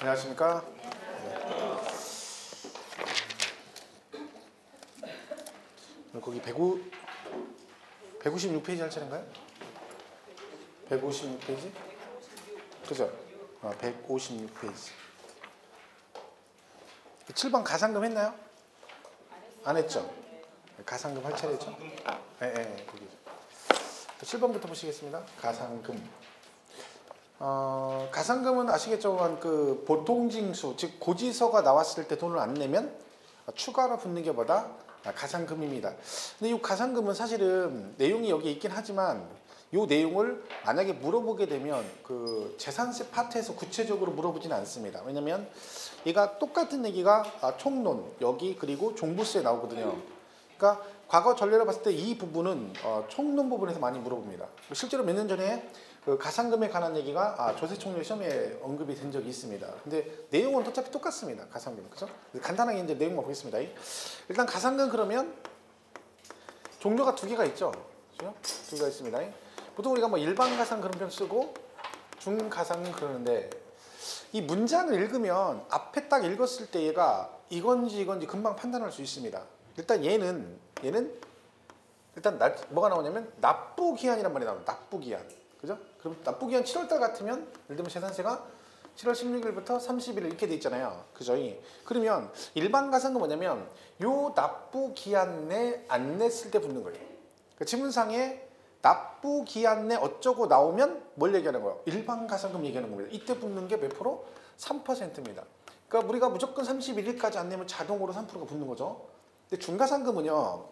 안녕하십니까? 거기 156페이지 할 차례인가요? 156페이지? 그죠? 156페이지. 7번 가상금 했나요? 안 했죠? 가상금 할 차례죠? 네, 거기. 7번부터 보시겠습니다. 가상금. 가상금은 아시겠죠? 그 보통징수, 즉 고지서가 나왔을 때 돈을 안 내면 추가로 붙는 게 뭐다? 가상금입니다. 근데 이 가상금은 사실은 내용이 여기 있긴 하지만 이 내용을 만약에 물어보게 되면 그 재산세 파트에서 구체적으로 물어보지는 않습니다. 왜냐면 얘가 똑같은 얘기가 총론, 여기 그리고 종부세에 나오거든요. 그러니까 과거 전례를 봤을 때 이 부분은 총론 부분에서 많이 물어봅니다. 실제로 몇 년 전에 그 가상금에 관한 얘기가 조세총리 시험에 언급이 된 적이 있습니다. 근데 내용은 어차피 똑같습니다. 가상금, 그죠? 간단하게 이제 내용만 보겠습니다. 일단 가상금 그러면 종류가 두 개가 있죠. 그죠? 두 개가 있습니다. 보통 우리가 뭐 일반 가상금 좀 쓰고 중가상금 그러는데 이 문장을 읽으면 앞에 딱 읽었을 때 얘가 이건지 금방 판단할 수 있습니다. 일단 얘는 일단 뭐가 나오냐면 납부기한이란 말이 나옵니다. 납부기한. 그죠? 그럼 납부기한 7월달 같으면 예를 들면 재산세가 7월 16일부터 30일 이렇게 돼 있잖아요. 그죠? 그러면 일반 가상금 뭐냐면 요 납부기한 내 안 냈을 때 붙는 거예요. 그러니까 지문상에 납부기한 내 어쩌고 나오면 뭘 얘기하는 거예요? 일반 가상금 얘기하는 겁니다. 이때 붙는 게 몇 프로? 3%입니다. 그러니까 우리가 무조건 31일까지 안 내면 자동으로 3%가 붙는 거죠. 근데 중가상금은요.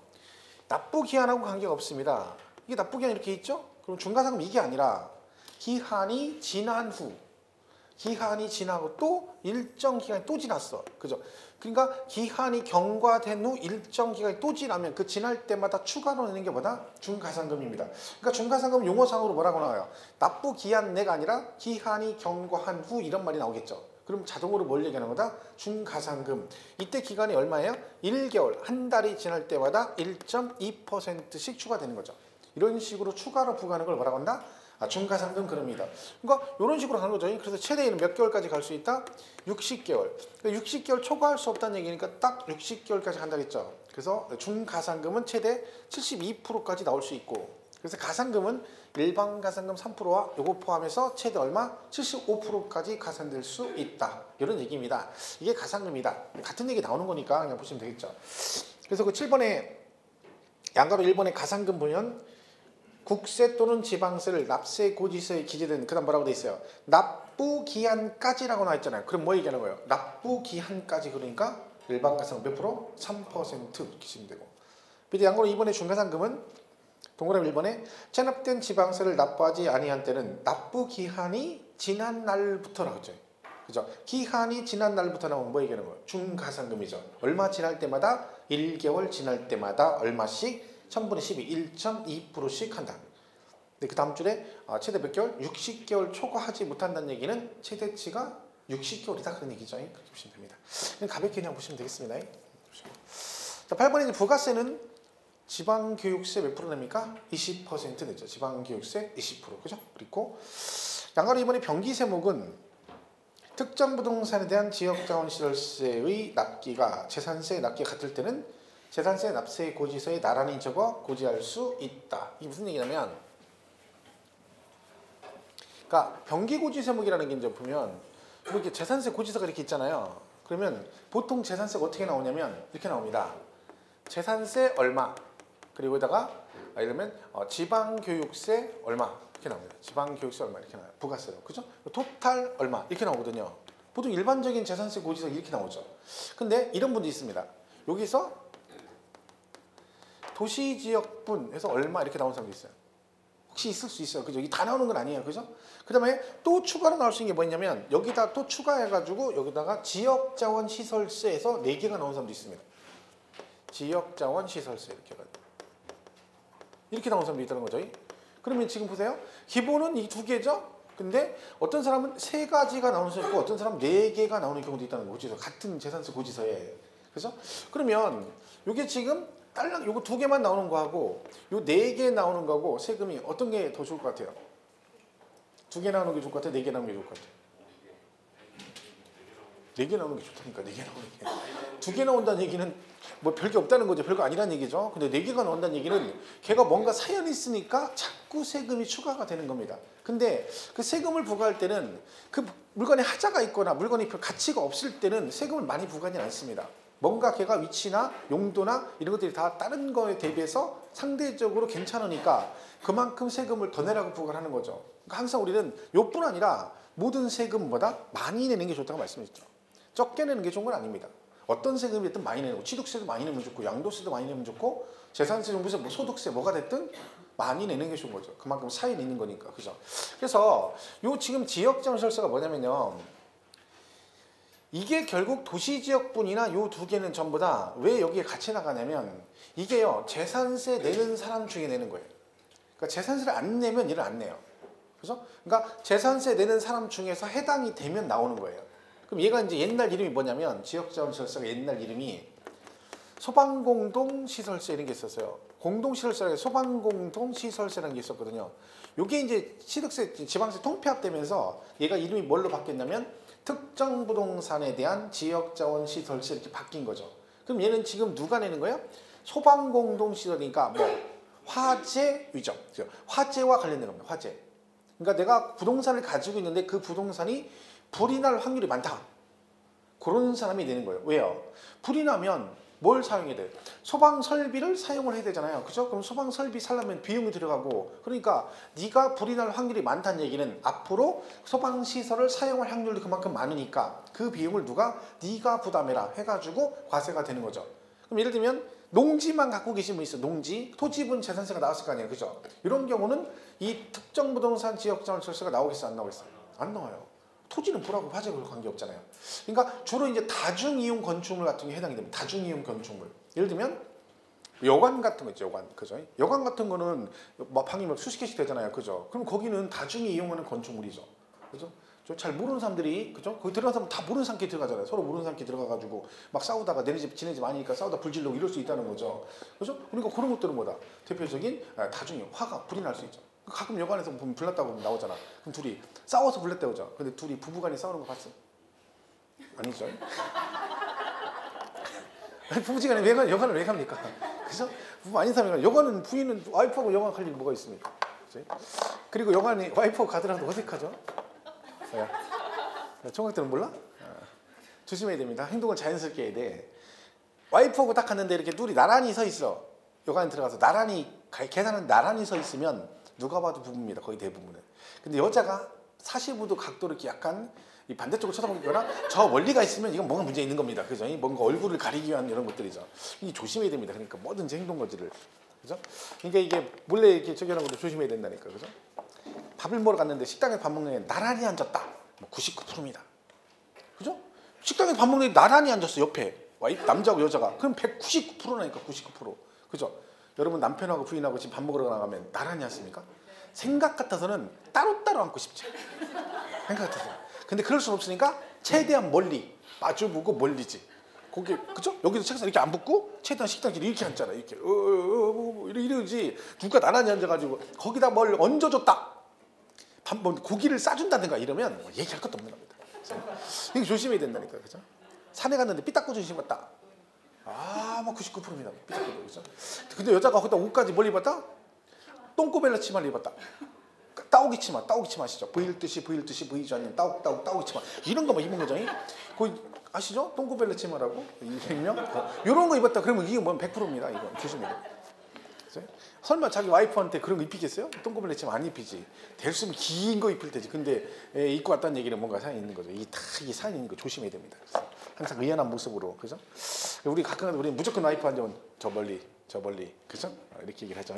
납부기한하고 관계가 없습니다. 이게 납부기한 이렇게 있죠? 그럼 중가상금 이게 아니라 기한이 지난 후, 기한이 지나고 또 일정 기간이 또 지났어. 그죠? 그러니까 기한이 경과된 후 일정 기간이 또 지나면 그 지날 때마다 추가로 내는 게 뭐다? 중가상금입니다. 그러니까 중가상금 용어상으로 뭐라고 나와요? 납부기한 내가 아니라 기한이 경과한 후 이런 말이 나오겠죠. 그럼 자동으로 뭘 얘기하는 거다? 중가상금. 이때 기간이 얼마예요? 1개월, 한 달이 지날 때마다 1.2%씩 추가되는 거죠. 이런 식으로 추가로 부과하는 걸 뭐라고 한다? 중가상금 그럽니다. 그러니까 이런 식으로 가는 거죠. 그래서 최대는 몇 개월까지 갈 수 있다? 60개월. 그러니까 60개월 초과할 수 없다는 얘기니까 딱 60개월까지 간다 했죠. 그래서 중가상금은 최대 72%까지 나올 수 있고, 그래서 가상금은 일반 가상금 3%와 요거 포함해서 최대 얼마? 75%까지 가산될 수 있다. 이런 얘기입니다. 이게 가상금이다. 같은 얘기 나오는 거니까 그냥 보시면 되겠죠. 그래서 그 7번에 양가로 1번에 가상금 보면 국세 또는 지방세를 납세 고지서에 기재된, 그 다음 뭐라고 돼 있어요? 납부기한까지라고 나와 있잖아요. 그럼 뭐 얘기하는 거예요? 납부기한까지. 그러니까 일반 가상금 몇 프로? 3% 이렇게 쓰면 되고. 근데 양가로 2번에 중가상금은 동그라미 1번에 체납된 지방세를 납부하지 아니한 때는 납부기한이 지난 날부터라고 했죠. 그죠? 기한이 지난 날부터 나오면 뭐 얘기하는 거예요? 중가상금이죠. 얼마 지날 때마다 1개월 지날 때마다 얼마씩? 1000분의 12, 1.2%씩 한다. 근데 그 다음 줄에 최대 몇 개월? 60개월 초과하지 못한다는 얘기는 최대치가 60개월이다. 그런 얘기죠. 그렇게 보시면 됩니다. 가볍게 그냥 보시면 되겠습니다. 자, 8번에 이제 부가세는 지방교육세 몇 프로 냅니까? 20% 냈죠. 지방교육세 20%. 그죠? 그리고 양가로 이번에 병기세목은 특정 부동산에 대한 지역자원시설세의 납기가 재산세 납기가 같을 때는 재산세 납세 고지서에 나란히 적어 고지할 수 있다. 이게 무슨 얘기냐면, 그러니까 병기고지세목이라는 게 이제 보면 이렇게 재산세 고지서가 이렇게 있잖아요. 그러면 보통 재산세가 어떻게 나오냐면 이렇게 나옵니다. 재산세 얼마, 그리고 여기다가 예를 들면 지방교육세 얼마 이렇게 나옵니다. 지방교육세 얼마 이렇게 나와요. 부가세로. 그죠? 토탈 얼마 이렇게 나오거든요. 보통 일반적인 재산세 고지서 이렇게 나오죠. 근데 이런 분도 있습니다. 여기서 도시지역분 해서 얼마 이렇게 나온 사람도 있어요. 혹시 있을 수 있어요. 그죠? 이게 다 나오는 건 아니에요. 그죠? 그 다음에 또 추가로 나올 수 있는 게 뭐냐면 여기다 또 추가해가지고 여기다가 지역자원시설세에서 4개가 나온 사람도 있습니다. 지역자원시설세 이렇게 해가지고 이렇게 나온 사람도 있다는 거죠. 그러면 지금 보세요. 기본은 이 2개죠. 근데 어떤 사람은 3가지가 나오는 사람도 있고 어떤 사람은 4개가 나오는 경우도 있다는 거죠. 같은 재산세 고지서에. 그래서 그러면 이게 지금 딸랑 요거 2개만 나오는 거하고 요 4개 나오는 거하고 세금이 어떤 게 더 좋을 것 같아요? 2개 나오는 게 좋을 것 같아요? 4개 나오는 게 좋을 것 같아요? 4개 나오는 게 좋다니까. 4개 나오는 게. 2개 나온다는 얘기는 뭐 별게 없다는 거죠. 별거 아니라는 얘기죠. 근데 4개가 나온다는 얘기는 걔가 뭔가 사연이 있으니까 자꾸 세금이 추가가 되는 겁니다. 근데 그 세금을 부과할 때는 그 물건에 하자가 있거나 물건이 별 가치가 없을 때는 세금을 많이 부과하지 않습니다. 뭔가 걔가 위치나 용도나 이런 것들이 다 다른 거에 대비해서 상대적으로 괜찮으니까 그만큼 세금을 더 내라고 부과를 하는 거죠. 그러니까 항상 우리는 요뿐 아니라 모든 세금보다 많이 내는 게 좋다고 말씀드렸죠. 적게 내는 게 좋은 건 아닙니다. 어떤 세금이든 많이 내는 거, 취득세도 많이 내면 좋고 양도세도 많이 내면 좋고 재산세, 종부세, 뭐 소득세 뭐가 됐든 많이 내는 게 좋은 거죠. 그만큼 차이는 있는 거니까. 그죠? 그래서 요 지금 지역장실세가 뭐냐면요. 이게 결국 도시지역분이나 요 2개는 전부 다 왜 여기에 같이 나가냐면 이게요. 재산세 내는 사람 중에 내는 거예요. 그러니까 재산세를 안 내면 얘를 안 내요. 그죠? 그러니까 재산세 내는 사람 중에서 해당이 되면 나오는 거예요. 그럼 얘가 이제 옛날 이름이 뭐냐면 지역자원시설세가 옛날 이름이 소방공동시설세 이런 게 있었어요. 공동시설세라는 게 소방공동시설세라는 게 있었거든요. 요게 이제 취득세, 지방세 통폐합되면서 얘가 이름이 뭘로 바뀌었냐면 특정 부동산에 대한 지역자원시설세 이렇게 바뀐 거죠. 그럼 얘는 지금 누가 내는 거예요? 소방공동시설이니까 뭐 화재 위정, 화재와 관련된 겁니다. 화재. 그러니까 내가 부동산을 가지고 있는데 그 부동산이 불이 날 확률이 많다. 그런 사람이 내는 거예요. 왜요? 불이 나면 뭘 사용해야 돼? 소방 설비를 사용을 해야 되잖아요. 그죠? 그럼 소방 설비 살려면 비용이 들어가고 그러니까 네가 불이 날 확률이 많다는 얘기는 앞으로 소방 시설을 사용할 확률도 그만큼 많으니까 그 비용을 네가 부담해라 해가지고 과세가 되는 거죠. 그럼 예를 들면 농지만 갖고 계신 분 있어요. 농지, 토지분 재산세가 나왔을 거 아니에요. 그죠? 이런 경우는 이 특정 부동산 지역자원시설세가 나오겠어요? 안 나오겠어요? 안 나와요. 토지는 불하고 화재하고 관계없잖아요. 그러니까 주로 이제 다중이용 건축물 같은 게 해당이 됩니다. 다중이용 건축물. 예를 들면 여관 같은 거 있죠. 여관. 그죠? 여관 같은 거는 막 방이 막 수십 개씩 되잖아요. 그죠? 그럼 거기는 다중이 이용하는 건축물이죠. 그죠? 잘 모르는 사람들이 그죠? 거기 들어간 사람 다 모르는 사람끼리 들어가잖아요. 서로 모르는 사람끼리 들어가가지고 막 싸우다가 내네 집 지네 집 아니니까 싸우다 불질러고 이럴 수 있다는 거죠. 그죠? 그러니까 그런 것들은 뭐다? 대표적인 다중이용, 화가 불이 날 수 있죠. 가끔 여관에서 보면 불났다고 나오잖아. 그럼 둘이 싸워서 불났다고 하죠. 근데 둘이 부부간에 싸우는 거 봤어? 아니죠? 부부지간에 여관을 왜 갑니까? 그죠? 부부 아닌 사람이 여관은 부인은 와이프하고 여관 갈 일이 뭐가 있습니까? 그치? 그리고 여관에 와이프하고 가더라도 어색하죠? 총각들은 몰라? 조심해야 됩니다. 행동을 자연스럽게 해야 돼. 와이프하고 딱 갔는데 이렇게 둘이 나란히 서 있어. 여관에 들어가서 계산은 나란히 서 있으면 누가 봐도 부부입니다. 거의 대부분은. 근데 여자가 45도 각도로 이렇게 약간 이 반대쪽으로 쳐다보거나 저 멀리가 있으면 이건 뭔가 문제 있는 겁니다. 그죠? 뭔가 얼굴을 가리기 위한 이런 것들이죠. 이게 조심해야 됩니다. 그러니까 뭐든지 행동 거지를. 그죠? 그러니까 이게 몰래 이렇게 저기 하는 것도 조심해야 된다니까. 그죠? 밥을 먹으러 갔는데 식당에 밥 먹는 애 나란히 앉았다. 뭐 99%입니다. 그죠? 식당에 밥 먹는 애 나란히 앉았어. 옆에. 남자하고 여자가. 그럼 199%나니까 99%. 그죠? 여러분 남편하고 부인하고 지금 밥 먹으러 나가면 나란히 앉습니까? 생각 같아서는 따로따로 앉고 싶죠. 생각 같아서. 근데 그럴 수는 없으니까 최대한 멀리 마주보고 멀리지. 거기 그죠? 여기도 책상 이렇게 안 붙고 최대한 식당끼리 이렇게 앉잖아. 이렇게 이러지. 누가 나란히 앉아가지고 거기다 뭘 얹어줬다. 고기를 싸준다든가 이러면 뭐 얘기할 것도 없는 겁니다. 이거 조심해야 된다니까. 그죠? 산에 갔는데 삐딱구준 신었다. 뭐 99%입니다. 삐딱구준. 그죠? 근데 여자가 거기다 옷까지 뭘 입었다? 똥꼬벨라 치마를 입었다. 따오기 치마 아시죠? 보일 듯이 보이지 않는 따오기 치마 이런 거만 입은 거죠. 거기 아시죠? 똥꼬벨라 치마라고 200명 이런 거 입었다. 그러면 이게 뭐 100%입니다. 이거 조심해야 돼. 설마 자기 와이프한테 그런 거 입히겠어요? 똥꼬벨라 치마 안 입히지. 될 수 있으면 긴 거 입힐 테지. 근데 입고 왔다는 얘기는 뭔가 사연이 있는 거죠. 이게 사연이 있는 거 조심해야 됩니다. 그래서 항상 의연한 모습으로 그죠? 우리 가끔 우리 무조건 와이프한테 저 멀리 그죠? 이렇게 얘기를 하죠.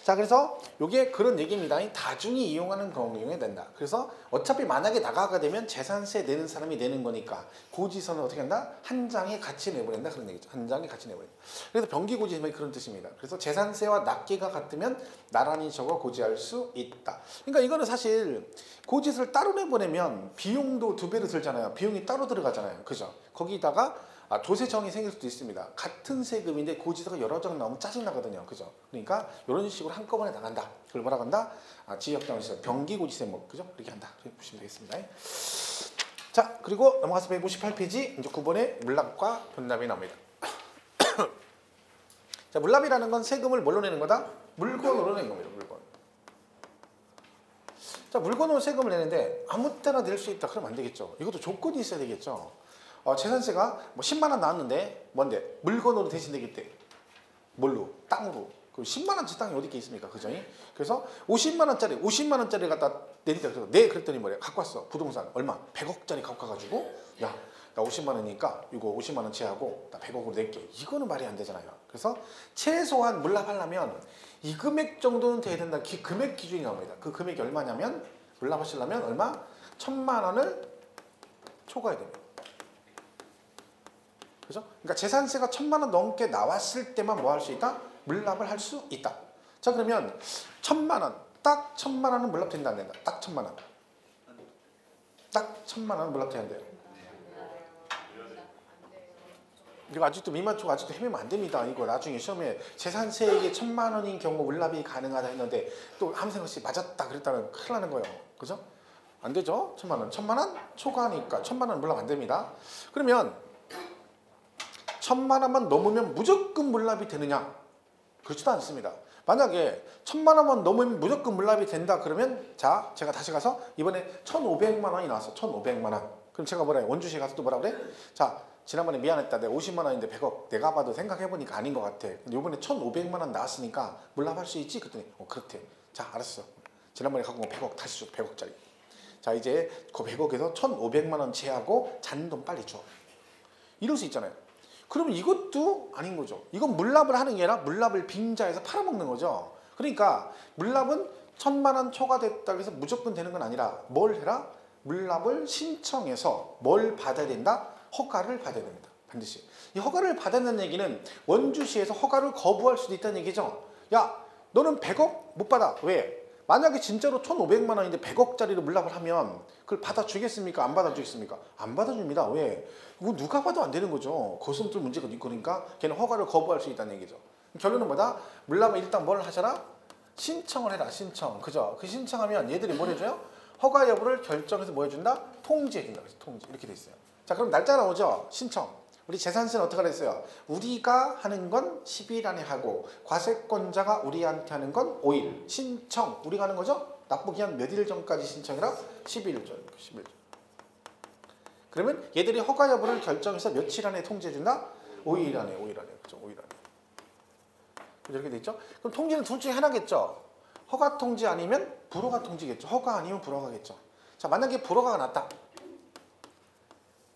자, 그래서 이게 그런 얘기입니다. 다중이 이용하는 경우에 된다. 그래서 어차피 만약에 나가게 되면 재산세 내는 사람이 내는 거니까 고지서는 어떻게 한다? 한 장에 같이 내버린다 그런 얘기죠. 한 장에 같이 내버린다. 그래서 병기고지서는 그런 뜻입니다. 그래서 재산세와 납기가 같으면 나란히 적어 고지할 수 있다. 그러니까 이거는 사실 고지서를 따로 내보내면 비용도 2배로 들잖아요. 비용이 따로 들어가잖아요. 그죠? 거기다가 조세청이 생길 수도 있습니다. 같은 세금인데 고지서가 여러 장 나오면 짜증나거든요. 그죠? 그러니까 이런 식으로 한꺼번에 나간다. 그걸 뭐라고 한다? 지역장시설, 병기고지세 그죠? 그렇게 한다. 그렇게 보시면 되겠습니다. 자, 그리고 넘어가서 158페이지 이제 9번에 물납과 분납이 나옵니다. 자, 물납이라는 건 세금을 뭘로 내는 거다? 물건으로 내는 겁니다. 물건. 자, 물건으로 세금을 내는데 아무 때나 낼 수 있다. 그러면 안 되겠죠. 이것도 조건이 있어야 되겠죠. 재산세가 뭐 10만 원 나왔는데 뭔데? 물건으로 대신 내겠대. 뭘로? 땅으로. 그 10만 원짜리 땅이 어디 있습니까? 그죠? 그래서 50만 원짜리 갖다 내리자. 그래서 네, 그랬더니 뭐래? 갖고 왔어. 부동산 얼마? 100억짜리 갖고 와가지고 야, 나 50만 원이니까 이거 50만 원 제하고 나 100억으로 낼게. 이거는 말이 안 되잖아요. 그래서 최소한 물납하려면 이 금액 정도는 돼야 된다. 금액 기준이 나옵니다. 그 금액이 얼마냐면 물납하시려면 얼마? 1000만 원을 초과해야 됩니다. 그죠? 그러니까 재산세가 1000만 원 넘게 나왔을 때만 뭐 할 수 있다? 물납을 할 수 있다. 자, 그러면 1000만 원, 딱 1000만 원은 물납된다 안 된다? 딱 1000만 원. 딱 1000만 원은 물납돼야 돼요. 이거 아직도 미만초고 아직도 헤매면 안 됩니다. 이거 나중에 시험에 재산세액이 1000만 원인 경우 물납이 가능하다 했는데 또 함생 없이 맞았다 그랬다면 큰일 나는 거예요. 그죠? 안 되죠? 1000만 원. 1000만 원 초과하니까 1000만 원 물납 안 됩니다. 그러면 1000만 원만 넘으면 무조건 물납이 되느냐? 그렇지도 않습니다. 만약에 1000만 원만 넘으면 무조건 물납이 된다 그러면 자, 제가 다시 가서 이번에 1500만 원이 나왔어. 1500만 원. 그럼 제가 뭐라 해? 원주시에 가서 또 뭐라 그래? 자, 지난번에 미안했다. 내가 50만 원인데 100억. 내가 봐도 생각해보니까 아닌 것 같아. 근데 이번에 1500만 원 나왔으니까 물납할 수 있지? 그랬더니 그렇대. 자, 알았어. 지난번에 갖고 온 100억 다시 줘. 100억짜리. 자, 이제 그 100억에서 1500만 원 제하고 잔돈 빨리 줘. 이럴 수 있잖아요. 그러면 이것도 아닌 거죠. 이건 물납을 하는 게 아니라 물납을 빙자해서 팔아먹는 거죠. 그러니까 물납은 1000만 원 초과됐다고 해서 무조건 되는 건 아니라 뭘 해라? 물납을 신청해서 뭘 받아야 된다? 허가를 받아야 됩니다. 반드시. 이 허가를 받았는 얘기는 원주시에서 허가를 거부할 수도 있다는 얘기죠. 야, 너는 100억 못 받아. 왜? 만약에 진짜로 1500만 원인데 100억짜리로 물납을 하면 그걸 받아주겠습니까? 안 받아주겠습니까? 안 받아줍니다. 왜? 이거 누가 봐도 안 되는 거죠. 그것은 또 문제가 있고 그러니까 걔는 허가를 거부할 수 있다는 얘기죠. 결론은 뭐다? 물납은 일단 뭘 하셔라? 신청을 해라. 신청. 그죠? 그 신청하면 얘들이 뭘 해줘요? 허가 여부를 결정해서 뭐 해준다? 통지해준다. 그래서 통지. 이렇게 돼 있어요. 자, 그럼 날짜 나오죠? 신청. 우리 재산세는 어떻게 하랬어요? 우리가 하는 건 10일 안에 하고 과세권자가 우리한테 하는 건 5일. 신청. 우리가 하는 거죠? 납부기한 몇 일 전까지 신청이라? 10일 전. 10일 전. 그러면 얘들이 허가 여부를 결정해서 며칠 안에 통지해준다? 5일 안에. 5일 안에. 그죠? 5일 안에. 이렇게 돼 있죠? 그럼 통지는 둘 중에 하나겠죠? 허가 통지 아니면 불허가 통지겠죠? 허가 아니면 불허가겠죠? 자, 만약에 불허가가 났다.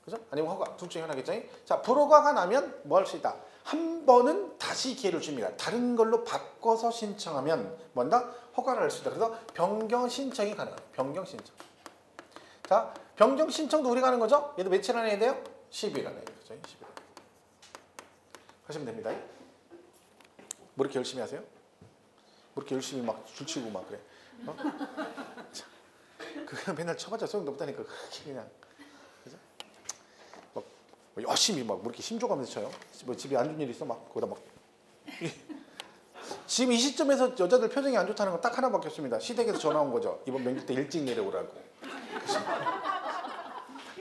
그죠? 아니면 허가 둘 중에 하나겠죠? 자, 불허가가 나면 뭐 할 수 있다? 한 번은 다시 기회를 줍니다. 다른 걸로 바꿔서 신청하면 뭔다? 허가를 할 수 있다. 그래서 변경 신청이 가능합니다. 변경 신청. 자, 변경 신청도 우리가 하는 거죠? 얘도 며칠 안에 해야 돼요? 10일 안에. 그죠? 10일 안에. 하시면 됩니다. 뭐 이렇게 열심히 하세요? 뭐 이렇게 열심히 막 줄치고 막 그래? 그거 맨날 쳐봤자 소용도 없다니까. 그냥. 그죠? 막 열심히 막 뭐 이렇게 힘줘가면서 쳐요. 뭐 집에 안 좋은 일 있어? 막 거기다 막. 지금 이 시점에서 여자들 표정이 안 좋다는 건 딱 하나밖에 없습니다. 시댁에서 전화 온 거죠. 이번 명절 때 일찍 내려오라고.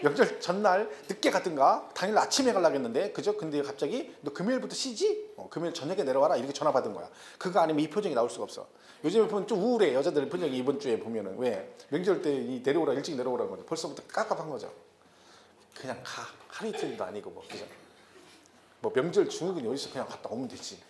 명절 전날 늦게 갔든가 당일 아침에 가려고 했는데 그죠? 근데 갑자기 너 금요일부터 쉬지? 금요일 저녁에 내려와라 이렇게 전화 받은 거야. 그거 아니면 이 표정이 나올 수가 없어. 요즘에 보면 좀 우울해. 여자들 표정이 이번 주에 보면은. 왜? 명절 때 이 내려오라 일찍 내려오라는 거죠. 벌써부터 깝깝한 거죠. 그냥 가. 하루 이틀도 아니고 뭐 그죠? 뭐 명절 증후군이 어디서 그냥 갔다 오면 되지.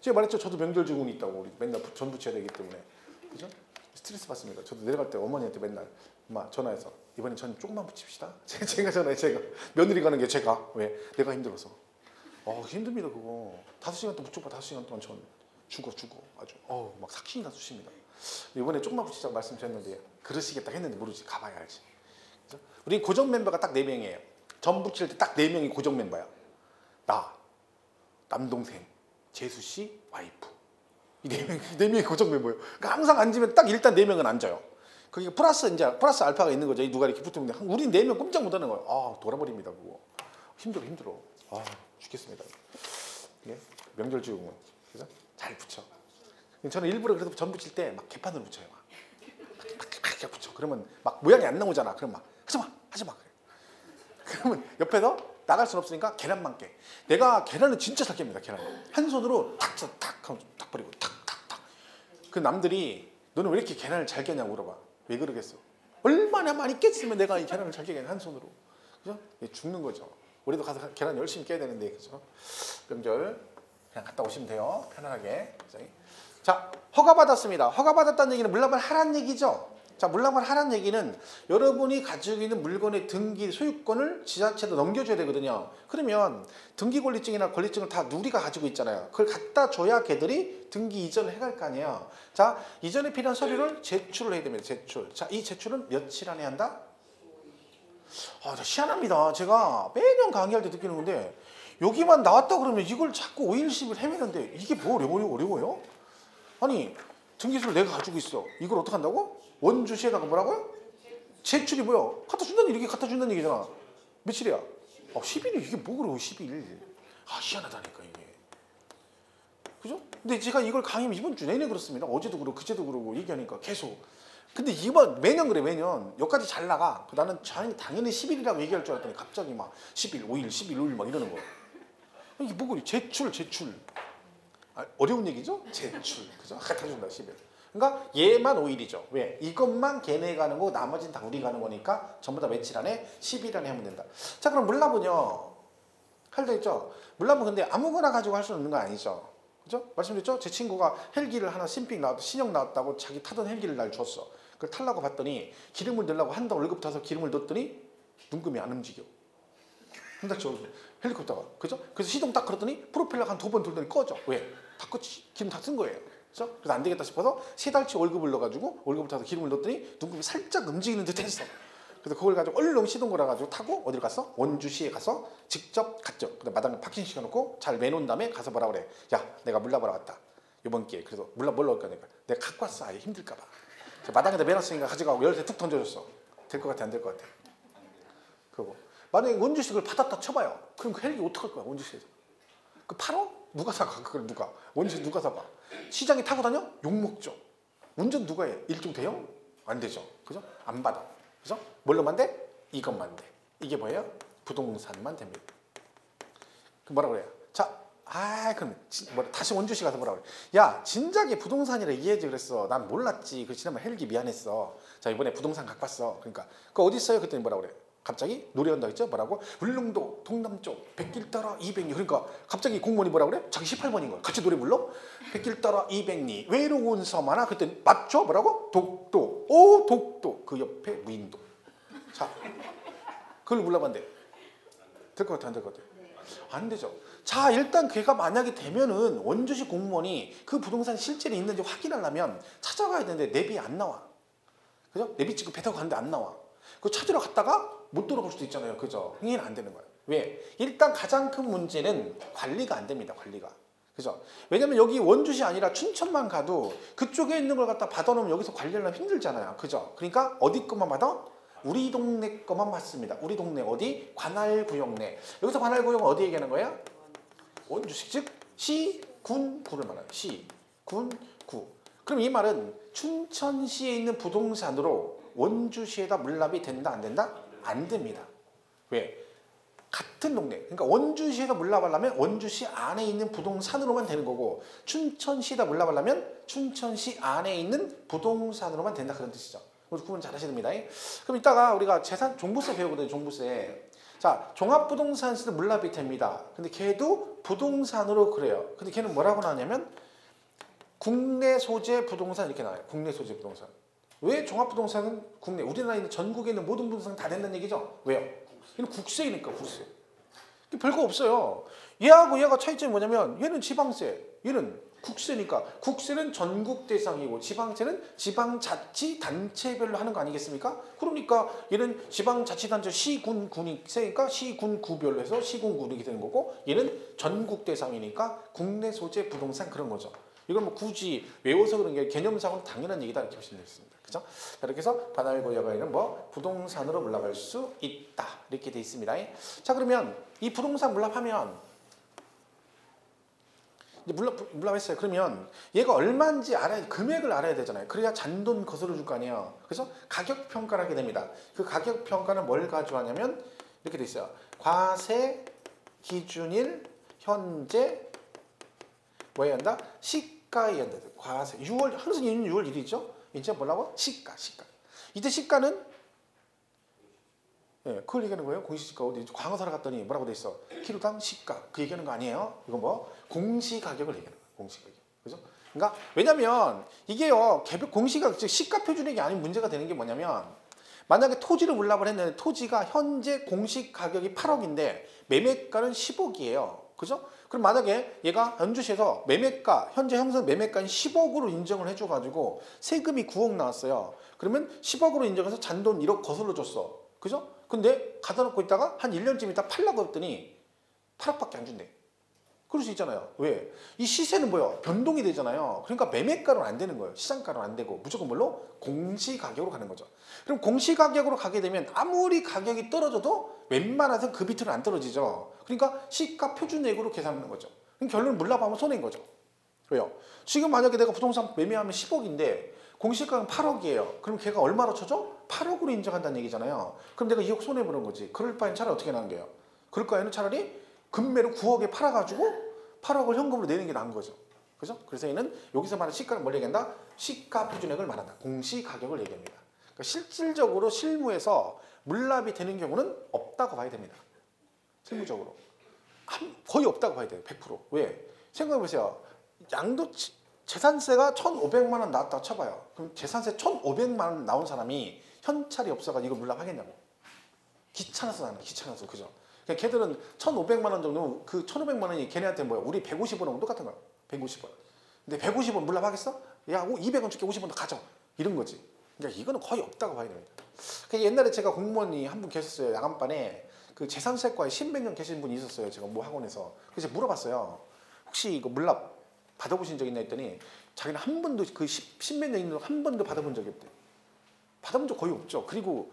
제가 말했죠. 저도 명절 증후군이 있다고. 우리 맨날 전 부쳐야 되기 때문에. 그죠? 스트레스 받습니다. 저도 내려갈 때 어머니한테 맨날 엄마 전화해서 이번엔 전 조금만 붙입시다. 제가 전화해. 제가 며느리 가는 게 제가 왜? 내가 힘들어서. 힘듭니다 그거. 5시간 동안 무조건 5시간 동안 전 죽어 아주 막 삭힌이나 쑤십니다. 이번에 조금만 붙이자고 말씀드렸는데 그러시겠다 했는데 모르지. 가봐야 알지. 그죠? 우리 고정 멤버가 딱 4명이에요. 전 붙일 때 딱 4명이 고정 멤버야. 나, 남동생, 재수씨, 와이프. 이 4명이 고정 멤버예요. 그러니까 항상 앉으면 딱 일단 4명은 앉아요. 그게 플러스 알파가 있는 거죠. 누가 이렇게 붙으면 우리 4명 꼼짝 못하는 거예요. 돌아버립니다 그거. 힘들어. 죽겠습니다. 예? 명절 지우면 그래서 잘 붙여. 저는 일부러 그래도 전 붙일 때 막 개판으로 붙여요. 막 붙여. 그러면 막 모양이 안 나오잖아. 그럼 막 하지 마. 그래. 그러면 옆에서 나갈 순 없으니까 계란만 깨. 내가 계란을 진짜 잘 깹니다. 계란. 한 손으로 탁 하면 탁 버리고 탁탁탁. 그 남들이 너는 왜 이렇게 계란을 잘 깨냐고 물어봐. 왜 그러겠어? 얼마나 많이 깼으면 내가 이 계란을 잘 깨겠냐 한 손으로. 그죠? 죽는 거죠. 우리도 가서 계란 열심히 깨야 되는데 그죠? 명절 그냥 갔다 오시면 돼요. 편안하게. 자, 허가받았습니다. 허가받았다는 얘기는 물납을 하란 얘기죠. 자, 물납을 하란 얘기는 여러분이 가지고 있는 물건의 등기 소유권을 지자체도 넘겨줘야 되거든요. 그러면 등기 권리증이나 권리증을 다 누리가 가지고 있잖아요. 그걸 갖다 줘야 걔들이 등기 이전을 해갈 거 아니에요. 자, 이전에 필요한 서류를 제출을 해야 됩니다. 제출. 자, 이 제출은 며칠 안에 한다? 나 희한합니다. 제가 매년 강의할 때 느끼는 건데 여기만 나왔다 그러면 이걸 자꾸 5일 10일 헤매는데 이게 뭐 어려워요? 아니 등기소를 내가 가지고 있어. 이걸 어떻게 한다고? 원주시에다가 뭐라고요? 제출이 뭐야? 갖다 준다는 얘기, 갖다 준다는 얘기잖아. 며칠이야? 10일이 이게 뭐 그러고 10일. 희한하다니까 이게. 그죠? 근데 제가 이걸 강의하면 이번 주 내내 그렇습니다. 어제도 그러고 그제도 그러고 얘기하니까 계속. 근데 이번 매년 그래 매년 여기까지 잘 나가. 나는 당연히 10일이라고 얘기할 줄 알았더니 갑자기 막 10일, 5일, 11, 5일 막 이러는 거야. 이게 뭐 그래? 제출. 어려운 얘기죠? 제출. 그죠? 갖다 준다 10일. 그러니까 얘만 5일이죠. 왜? 이것만 걔네 가는 거고 나머지는 다 우리 가는 거니까 전부 다 며칠 안에 10일 안에 하면 된다. 자, 그럼 물납은요. 할 때 있죠. 물납은 근데 아무거나 가지고 할 수 없는 거 아니죠. 그죠? 말씀드렸죠? 제 친구가 헬기를 하나 신핑 나왔다, 신형 나왔다고 자기 타던 헬기를 날 줬어. 그걸 타려고 봤더니 기름을 넣으려고 한다 월급 타서 기름을 넣었더니 눈금이 안 움직여. 한달치 헬리콥터가. 그죠? 그래서 시동 딱 걸었더니 프로펠러가 한 2번 돌더니 꺼져. 왜? 다 끝이 기름 다 쓴 거예요. 그래서 안 되겠다 싶어서 3달치 월급을 넣어가지고 월급을 타서 기름을 넣었더니 눈금이 살짝 움직이는 듯 했어. 그래서 그걸 가지고 얼른 시동 걸어가지고 타고 어디를 갔어? 원주시에 가서 직접 갔죠. 근데 마당에 파킹 시켜놓고 잘 매놓은 다음에 가서 뭐라 그래? 야, 내가 물납하러 왔다. 이번 기회에. 그래서 물납 뭘 넣을 거니까 내가 갖고 왔어. 아예 힘들까봐. 마당에다 매놨으니까 가져가고 열쇠 툭 던져줬어. 될 것 같아, 안 될 것 같아? 그거. 만약에 원주시 그걸 받았다 쳐봐요. 그럼 그 헬기 어떡할 거야, 원주시에서? 그 팔어? 누가 사가? 그걸 누가? 원주시 누가 사봐? 시장에 타고 다녀? 욕먹죠. 운전 누가 해? 일종 대형? 안 되죠. 그죠? 안 받아. 그죠? 뭘로만 돼? 이것만 돼. 이게 뭐예요? 부동산만 됩니다. 그 뭐라 그래요? 자, 그럼 다시 원주시 가서 뭐라 그래? 야, 진작에 부동산이라 이해해야지 그랬어. 난 몰랐지. 그 지난번 헬기 미안했어. 자, 이번에 부동산 갖고 왔어. 그러니까 그거 어디 있어요? 그랬더니 뭐라 그래? 갑자기 노래한다 했죠? 뭐라고? 울릉도 동남쪽 100길 따라 200리. 그러니까 갑자기 공무원이 뭐라 그래? 자기 18번인 거야. 같이 노래 불러? 100길 따라 200리 외로운 섬 하나. 그랬더니 맞죠? 뭐라고? 독도. 오, 독도. 그 옆에 무인도. 자, 그걸 불러봤는데 될 것 같아, 안 될 것 같아? 안 되죠. 자, 일단 걔가 만약에 되면은 원주시 공무원이 그 부동산이 실제로 있는지 확인하려면 찾아가야 되는데 내비 안 나와. 그죠? 내비 찍고 배 타고 가는데 안 나와. 그거 찾으러 갔다가 못 돌아갈 수도 있잖아요. 그죠? 흥행은 안 되는 거예요. 왜? 일단 가장 큰 문제는 관리가 안 됩니다. 관리가. 그죠? 왜냐면 여기 원주시 아니라 춘천만 가도 그쪽에 있는 걸 갖다 받아놓으면 여기서 관리하려면 힘들잖아요. 그죠? 그러니까 어디 것만 받아? 우리 동네 것만 받습니다. 우리 동네 어디? 관할구역 내. 여기서 관할구역은 어디 얘기하는 거예요? 원주시, 즉 시, 군, 구를 말해요. 시, 군, 구. 그럼 이 말은 춘천시에 있는 부동산으로 원주시에다 물납이 된다, 안 된다? 안 됩니다. 왜? 같은 동네. 그러니까 원주시에서 물납하려면 원주시 안에 있는 부동산으로만 되는 거고 춘천시에다 물납하려면 춘천시 안에 있는 부동산으로만 된다, 그런 뜻이죠. 그래서 구분 잘 하셔야 됩니다. 그럼 이따가 우리가 재산 종부세 배우거든요. 종부세. 자, 종합부동산세도 물납이 됩니다. 근데 걔도 부동산으로 그래요. 근데 걔는 뭐라고 나왔냐면 국내 소재 부동산 이렇게 나와요. 국내 소재 부동산. 왜 종합부동산은 국내, 우리나라에 있는 전국에 있는 모든 부동산 다 된다는 얘기죠? 왜요? 얘는 국세이니까, 국세. 별거 없어요. 얘하고 얘가 차이점이 뭐냐면 얘는 지방세, 얘는 국세니까. 국세는 전국 대상이고 지방세는 지방자치단체별로 하는 거 아니겠습니까? 그러니까 얘는 지방자치단체 시군 군이 세니까 시군 구별로 해서 시군 군이 되는 거고 얘는 전국 대상이니까 국내 소재 부동산 그런 거죠. 이걸 뭐 굳이 외워서 그런 게 개념상으로 당연한 얘기다 이렇게 보시면 되겠습니다. 그죠? 자, 이렇게 해서 관할구역에는 뭐 부동산으로 물납할 수 있다 이렇게 돼 있습니다. 자, 그러면 이 부동산 물납하면 이제 물납했어요. 그러면 얘가 얼마인지 알아야, 금액을 알아야 되잖아요. 그래야 잔돈 거슬러 줄 거 아니에요. 그래서 가격 평가를 하게 됩니다. 그 가격 평가는 뭘 가져가냐면 이렇게 돼 있어요. 과세 기준일 현재 뭐에 한다? 시가에 한다. 과세 6월 항상 6월 1일이죠. 이제 뭐라고? 시가. 이때 시가는 예, 그걸 얘기하는 거예요. 공시지가 어디 광어사를 갔더니 뭐라고 돼 있어? 키로당 시가. 그 얘기하는 거 아니에요. 이건 뭐 공시가격을 얘기하는 거예요. 공시가격. 그죠? 그러니까 왜냐면 이게요. 개별 공시가격 즉 시가 표준액이 아닌 문제가 되는 게 뭐냐면 만약에 토지를 물납을 했는데 토지가 현재 공시 가격이 8억인데 매매가는 10억이에요. 그죠? 그럼 만약에 얘가 연주시에서 매매가, 현재 형성 매매가인 10억으로 인정을 해줘가지고 세금이 9억 나왔어요. 그러면 10억으로 인정해서 잔돈 1억 거슬러 줬어. 그죠? 근데 가다 놓고 있다가 한 1년쯤 있다 팔라고 했더니 8억밖에 안 준대. 그럴 수 있잖아요. 왜? 이 시세는 뭐예요? 변동이 되잖아요. 그러니까 매매가로는 안 되는 거예요. 시장가로는 안 되고 무조건 뭘로? 공시가격으로 가는 거죠. 그럼 공시가격으로 가게 되면 아무리 가격이 떨어져도 웬만해서 그 밑으로 안 떨어지죠. 그러니까 시가 표준액으로 계산하는 거죠. 그럼 결론은 물납하면 손해인 거죠. 왜요? 지금 만약에 내가 부동산 매매하면 10억인데 공시가는 8억이에요. 그럼 걔가 얼마로 쳐줘? 8억으로 인정한다는 얘기잖아요. 그럼 내가 2억 손해보는 거지. 그럴 바엔 차라리 어떻게 나는 거예요? 그럴 바에는 차라리 금매로 9억에 팔아가지고 8억을 현금으로 내는 게 나은 거죠. 그죠? 그래서 얘는 여기서 말하는 시가를 뭘 얘기한다? 시가 표준액을 말한다. 공시가격을 얘기합니다. 그러니까 실질적으로 실무에서 물납이 되는 경우는 없다고 봐야 됩니다. 실무적으로. 거의 없다고 봐야 돼요. 100%. 왜? 생각해보세요. 양도치 재산세가 1,500만 원 나왔다고 쳐봐요. 그럼 재산세 1,500만 원 나온 사람이 현찰이 없어가지고 이거 물납하겠냐고. 귀찮아서 나는 귀찮아서. 그죠? 그냥 걔들은 1,500만 원 정도 그 1,500만 원이 걔네한테 뭐야? 우리 150원하고 똑같은 거야. 150원. 근데 150원 물납하겠어? 야, 200원 줄게 50원 더 가져. 이런 거지. 그러니까 이거는 거의 없다고 봐야 됩니다. 그러니까 옛날에 제가 공무원이 한 분 계셨어요. 야간반에 그 재산세과에 10몇 년 계신 분이 있었어요. 제가 뭐 학원에서. 그래서 물어봤어요. 혹시 이거 물납 받아보신 적 있나 했더니 자기는 한 번도 그 10몇 년 있는 한 번도 받아본 적이 없대. 받아본 적 거의 없죠. 그리고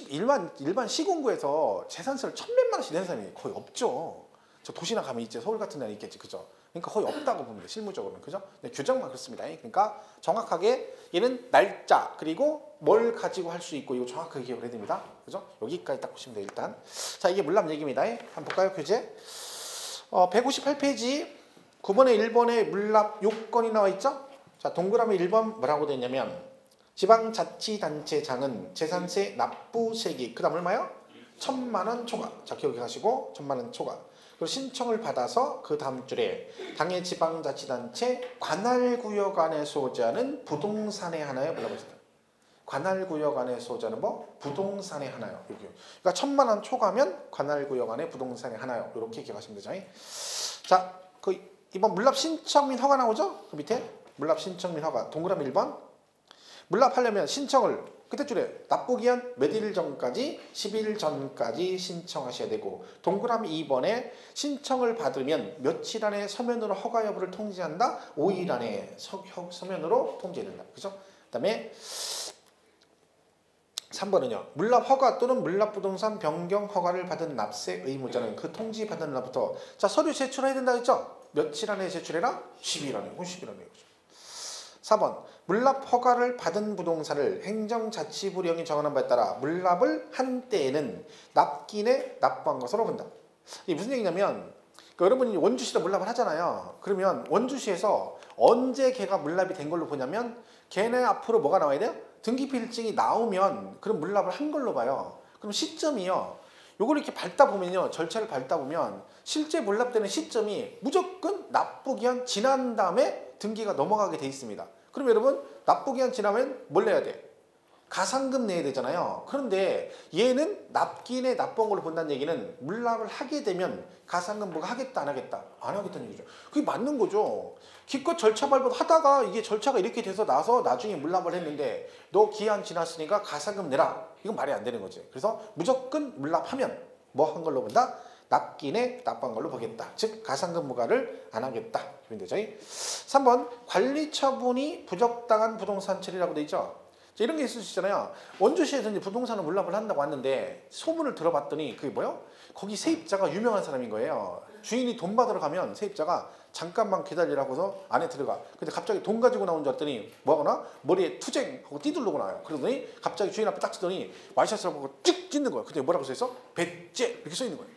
일반 시공구에서 재산세를 1,100만 원씩 내는 사람이 거의 없죠. 저 도시나 가면 있지. 서울 같은 데는 있겠지. 그죠? 그러니까 거의 없다고 봅니다. 실무적으로는. 그죠? 네, 규정만 그렇습니다. 그러니까 정확하게 얘는 날짜 그리고 뭘 가지고 할 수 있고 이거 정확하게 기억을 해야 됩니다. 그죠? 여기까지 딱 보시면 돼요. 일단. 자, 이게 물납 얘기입니다. 한번 볼까요? 교재. 158페이지 9번에 1번에 물납 요건이 나와 있죠? 자, 동그라미 1번 뭐라고 되어 있냐면 지방자치단체장은 재산세 납부세기 그 다음 얼마요? 1,000만 원 초과. 자, 기억하시고 1,000만 원 초과. 그리고 신청을 받아서 그 다음 줄에 당해 지방자치단체 관할구역 안에 소재하는 부동산의 하나요? 뭐라고 했어요? 관할구역 안에 소재하는 뭐? 부동산의 하나요. 여기요. 그러니까 1,000만 원 초과면 관할구역 안에 부동산의 하나요. 이렇게 기억하시면 되죠. 자, 이번 물납 신청 및 허가 나오죠? 그 밑에 물납 신청 및 허가 동그라미 1번 물납하려면 신청을 그때 줄에 납부기한 몇 일 전까지 10일 전까지 신청하셔야 되고 동그라미 2번에 신청을 받으면 며칠 안에 서면으로 허가 여부를 통지한다. 5일 안에 서면으로 통지해야 된다. 그죠? 그 다음에 3번은요. 물납 허가 또는 물납부동산 변경 허가를 받은 납세 의무자는 그 통지 받은 날부터 자 서류 제출해야 된다 했죠? 며칠 안에 제출해라? 10일 안에. 10일 안에. 4번 물납 허가를 받은 부동산을 행정자치부령이 정하는 바에 따라 물납을 한 때에는 납기내 납부한 것으로 본다. 이게 무슨 얘기냐면 여러분이 원주시에서 물납을 하잖아요. 그러면 원주시에서 언제 걔가 물납이 된 걸로 보냐면 걔네 앞으로 뭐가 나와야 돼요? 등기필증이 나오면 그럼 물납을 한 걸로 봐요. 그럼 시점이요. 요걸 이렇게 밟다 보면요. 절차를 밟다 보면 실제 물납되는 시점이 무조건 납부기한 지난 다음에 등기가 넘어가게 돼 있습니다. 그럼 여러분 납부기한 지나면 뭘 내야 돼? 가상금 내야 되잖아요. 그런데 얘는 납기내 납부한 걸로 본다는 얘기는 물납을 하게 되면 가상금 뭐가 하겠다 안 하겠다? 안 하겠다는 얘기죠. 그게 맞는 거죠. 기껏 절차 밟고 하다가 이게 절차가 이렇게 돼서 나서 나중에 물납을 했는데 너 기한 지났으니까 가상금 내라. 이건 말이 안 되는 거지. 그래서 무조건 물납하면 뭐 한 걸로 본다? 납기내 납부한 걸로 보겠다. 즉 가상금 부과를 안 하겠다. 되죠. 3번 관리 처분이 부적당한 부동산 처리라고 돼 있죠. 자, 이런 게 있을 수 있잖아요. 원주시에서 이제 부동산을 물납을 한다고 왔는데 소문을 들어봤더니 그게 뭐예요? 거기 세입자가 유명한 사람인 거예요. 주인이 돈 받으러 가면 세입자가 잠깐만 기다리라고서 안에 들어가. 근데 갑자기 돈 가지고 나온 줄 알았더니 뭐 하거나 머리에 투쟁 하고 띠두르고 나와요. 그러더니 갑자기 주인 앞에 딱 서더니 와이셔츠를 보고 쭉 찢는 거예요. 근데 뭐라고 써있어? 배째 이렇게 써있는 거예요.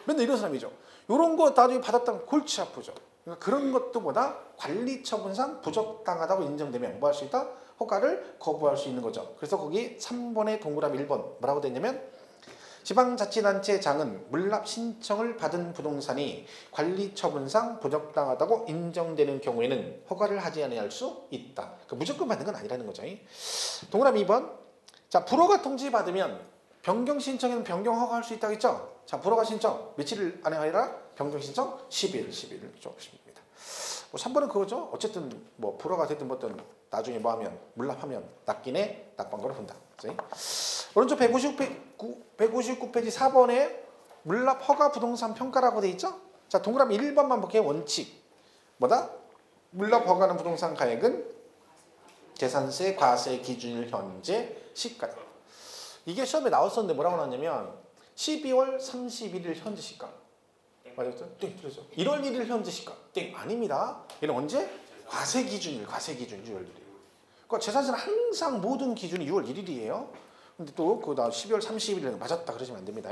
맨날 이런 사람이죠. 이런 거 나중에 받았다면 골치 아프죠. 그러니까 그런 것도 보다 관리처분상 부적당하다고 인정되면 뭐 할 수 있다? 허가를 거부할 수 있는 거죠. 그래서 거기 3번의 동그라미 1번 뭐라고 되어 있냐면 지방자치단체장은 물납 신청을 받은 부동산이 관리처분상 부적당하다고 인정되는 경우에는 허가를 하지 않아야 할 수 있다. 그러니까 무조건 받는 건 아니라는 거죠. 동그라미 2번. 자, 불허가 통지받으면 변경 신청에는 변경 허가할 수 있다고 했죠? 자, 불허가 신청 며칠 안에 하여라? 변경 신청 10일 좋습니다. 뭐 3번은 그거죠. 어쨌든 뭐 불허가 됐든 뭐든 나중에 뭐 하면 물납하면 낚이네 낙방거로 본다. 오른쪽 159페이지 4번에 물납 허가 부동산 평가라고 돼 있죠? 자, 동그라미 1번만 볼게요. 원칙. 뭐다? 물납 허가는 부동산 가액은 재산세, 과세 기준일 현재 시가다. 이게 시험에 나왔었는데 뭐라고 나왔냐면 12월 31일 현재 시가. 맞았죠? 땡, 그렇죠. 1월 1일 현재 시가. 땡, 아닙니다. 얘는 언제? 과세 기준일, 6월 1일. 그러니까 재산세는 항상 모든 기준이 6월 1일이에요. 근데 또 그다음 12월 30일에 맞았다 그러시면 안 됩니다.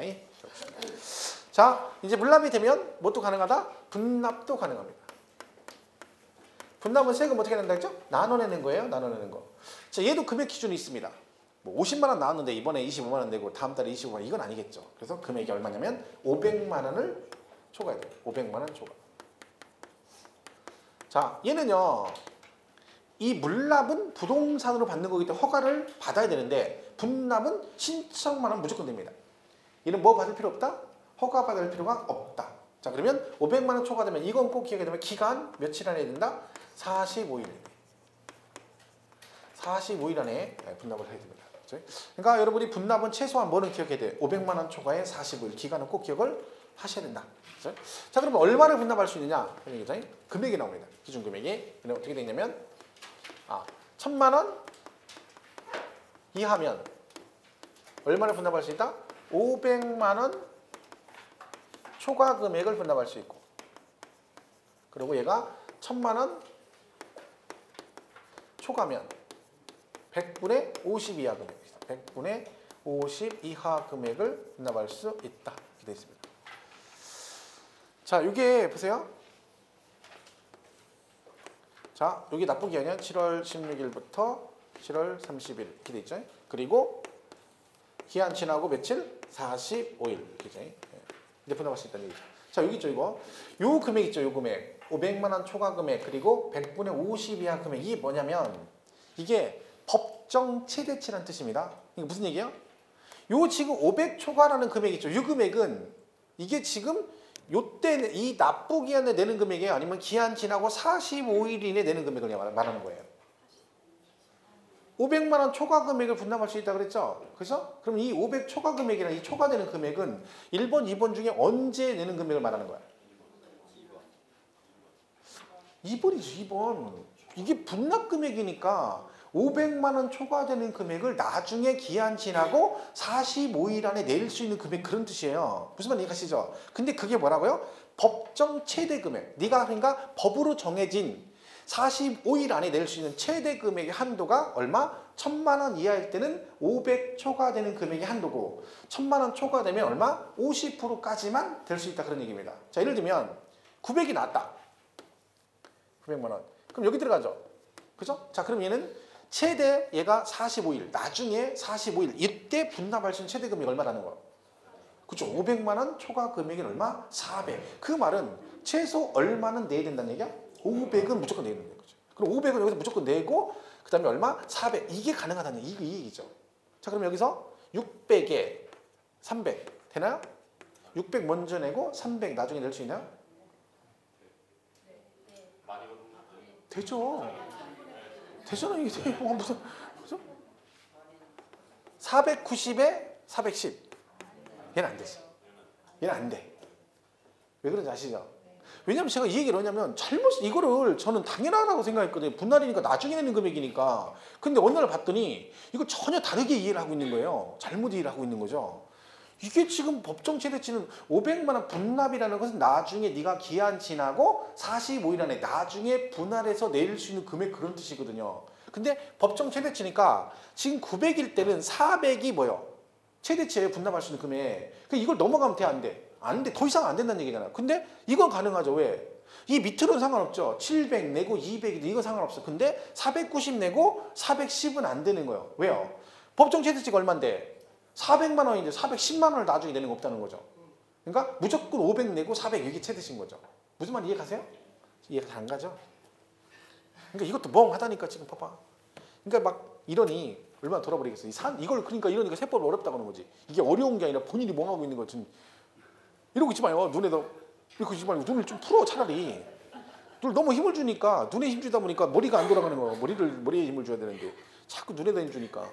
자, 이제 물납이 되면 뭣도 가능하다? 분납도 가능합니다. 분납은 세금 어떻게 낸다 했죠? 나눠내는 거예요. 나눠내는 거. 자, 얘도 금액 기준이 있습니다. 뭐 50만 원 나왔는데 이번에 25만 원 내고 다음 달에 25만 원 이건 아니겠죠. 그래서 금액이 얼마냐면 500만 원을 초과해야 돼요. 500만 원 초과. 자, 얘는요. 이 물납은 부동산으로 받는 거기 때문에 허가를 받아야 되는데 분납은 신청만 하면 무조건 됩니다. 얘는 뭐 받을 필요 없다? 허가 받을 필요가 없다. 자, 그러면 500만 원 초과되면 이건 꼭 기억해야 되면 기간 며칠 안에 해야 된다? 45일. 45일 안에 분납을 해야 됩니다. 그러니까 여러분이 분납은 최소한 뭐는 기억해야 돼요? 500만 원 초과에 45일. 기간은 꼭 기억을 하셔야 된다. 자, 그러면 얼마를 분납할 수 있느냐? 금액이 나옵니다. 기준 금액이. 어떻게 되냐면 1000만 원 이하면 얼마를 분납할 수 있다? 500만 원 초과 금액을 분납할 수 있고, 그리고 얘가 1000만 원 초과면 100분의 50 이하 금액입니다. 100분의 50 이하 금액을 분납할 수 있다. 이렇게 되어 있습니다. 자, 이게 보세요. 자, 여기 납부 기한이 7월 16일부터 7월 30일 이렇게 돼 있죠. 그리고 기한 지나고 며칠? 45일 이렇게 죠. 이제 분납할 수 있다는 얘기죠. 자, 여기 있죠, 이거. 요 금액 있죠, 요 금액. 500만 원 초과 금액 그리고 100분의 50 이하 금액. 이게 뭐냐면 이게 법정 최대치라는 뜻입니다. 이게 무슨 얘기예요? 요 지금 500 초과라는 금액 있죠. 이 금액은 이게 지금 요때 이 납부 기한에 내는 금액이에요? 아니면 기한 지나고 45일 이내 내는 금액을 말하는 거예요? 500만 원 초과 금액을 분납할 수 있다고 그랬죠? 그래서 그럼 이 500 초과 금액이랑 이 초과되는 금액은 1번, 2번 중에 언제 내는 금액을 말하는 거야? 2번이죠, 2번. 이게 분납 금액이니까 500만 원 초과되는 금액을 나중에 기한 지나고 45일 안에 낼 수 있는 금액, 그런 뜻이에요. 무슨 말인지 이해가시죠? 근데 그게 뭐라고요? 법정 최대 금액. 네가 그러니까 법으로 정해진 45일 안에 낼 수 있는 최대 금액의 한도가 얼마? 1000만 원 이하일 때는 500 초과되는 금액의 한도고 1000만 원 초과되면 얼마? 50%까지만 될 수 있다, 그런 얘기입니다. 자, 예를 들면 900이 나왔다. 900만 원. 그럼 여기 들어가죠. 그죠? 자, 그럼 얘는 최대 얘가 45일, 나중에 45일 이때 분납할 수 있는 최대 금액이 얼마라는 거예요? 그렇죠. 500만 원 초과 금액이 얼마? 400. 그 말은 최소 얼마는 내야 된다는 얘기야? 500은 무조건 내야 된다는 거죠. 그럼 500은 여기서 무조건 내고 그 다음에 얼마? 400. 이게 가능하다는 이 얘기죠. 자, 그럼 여기서 600에 300 되나요? 600 먼저 내고 300 나중에 낼 수 있나요? 되죠. 되잖아, 이게. 무슨, 그죠? 490에 410. 얘는 안 되지. 얘는 안 돼. 왜 그런지 아시죠? 왜냐면 제가 이 얘기를 하냐면 이거를 저는 당연하다고 생각했거든요. 분할이니까 나중에 내는 금액이니까. 근데 어느 날 봤더니 이거 전혀 다르게 이해를 하고 있는 거예요. 잘못 이해를 하고 있는 거죠. 이게 지금 법정 최대치는 500만 원 분납이라는 것은 나중에 네가 기한 지나고 45일 안에 나중에 분할해서 내릴 수 있는 금액 그런 뜻이거든요. 근데 법정 최대치니까 지금 900일 때는 400이 뭐예요? 최대치에 분납할 수 있는 금액. 이걸 넘어가면 돼, 안 돼? 안 돼. 더 이상 안 된다는 얘기잖아요. 근데 이건 가능하죠. 왜? 이 밑으로는 상관없죠. 700 내고 200 이건 상관없어. 근데 490 내고 410은 안 되는 거예요. 왜요? 법정 최대치가 얼마인데? 400만 원인데 410만 원을 나중에 내는 거 없다는 거죠. 그러니까 무조건 500 내고 400 이게 최대치인 거죠. 무슨 말 이해 가세요? 이해가 잘 안 가죠? 그러니까 이것도 멍하다니까 지금 봐봐. 그러니까 막 이러니 얼마나 돌아버리겠어. 이걸 그러니까 이러니까 세법이 어렵다고 하는 거지. 이게 어려운 게 아니라 본인이 멍하고 있는 거지. 이러고 있지 마요. 눈에도 이러고 있지 말고 눈을 좀 풀어 차라리. 눈 너무 힘을 주니까 눈에 힘 주다 보니까 머리가 안 돌아가는 거야. 머리에 힘을 줘야 되는데 자꾸 눈에다 힘 주니까.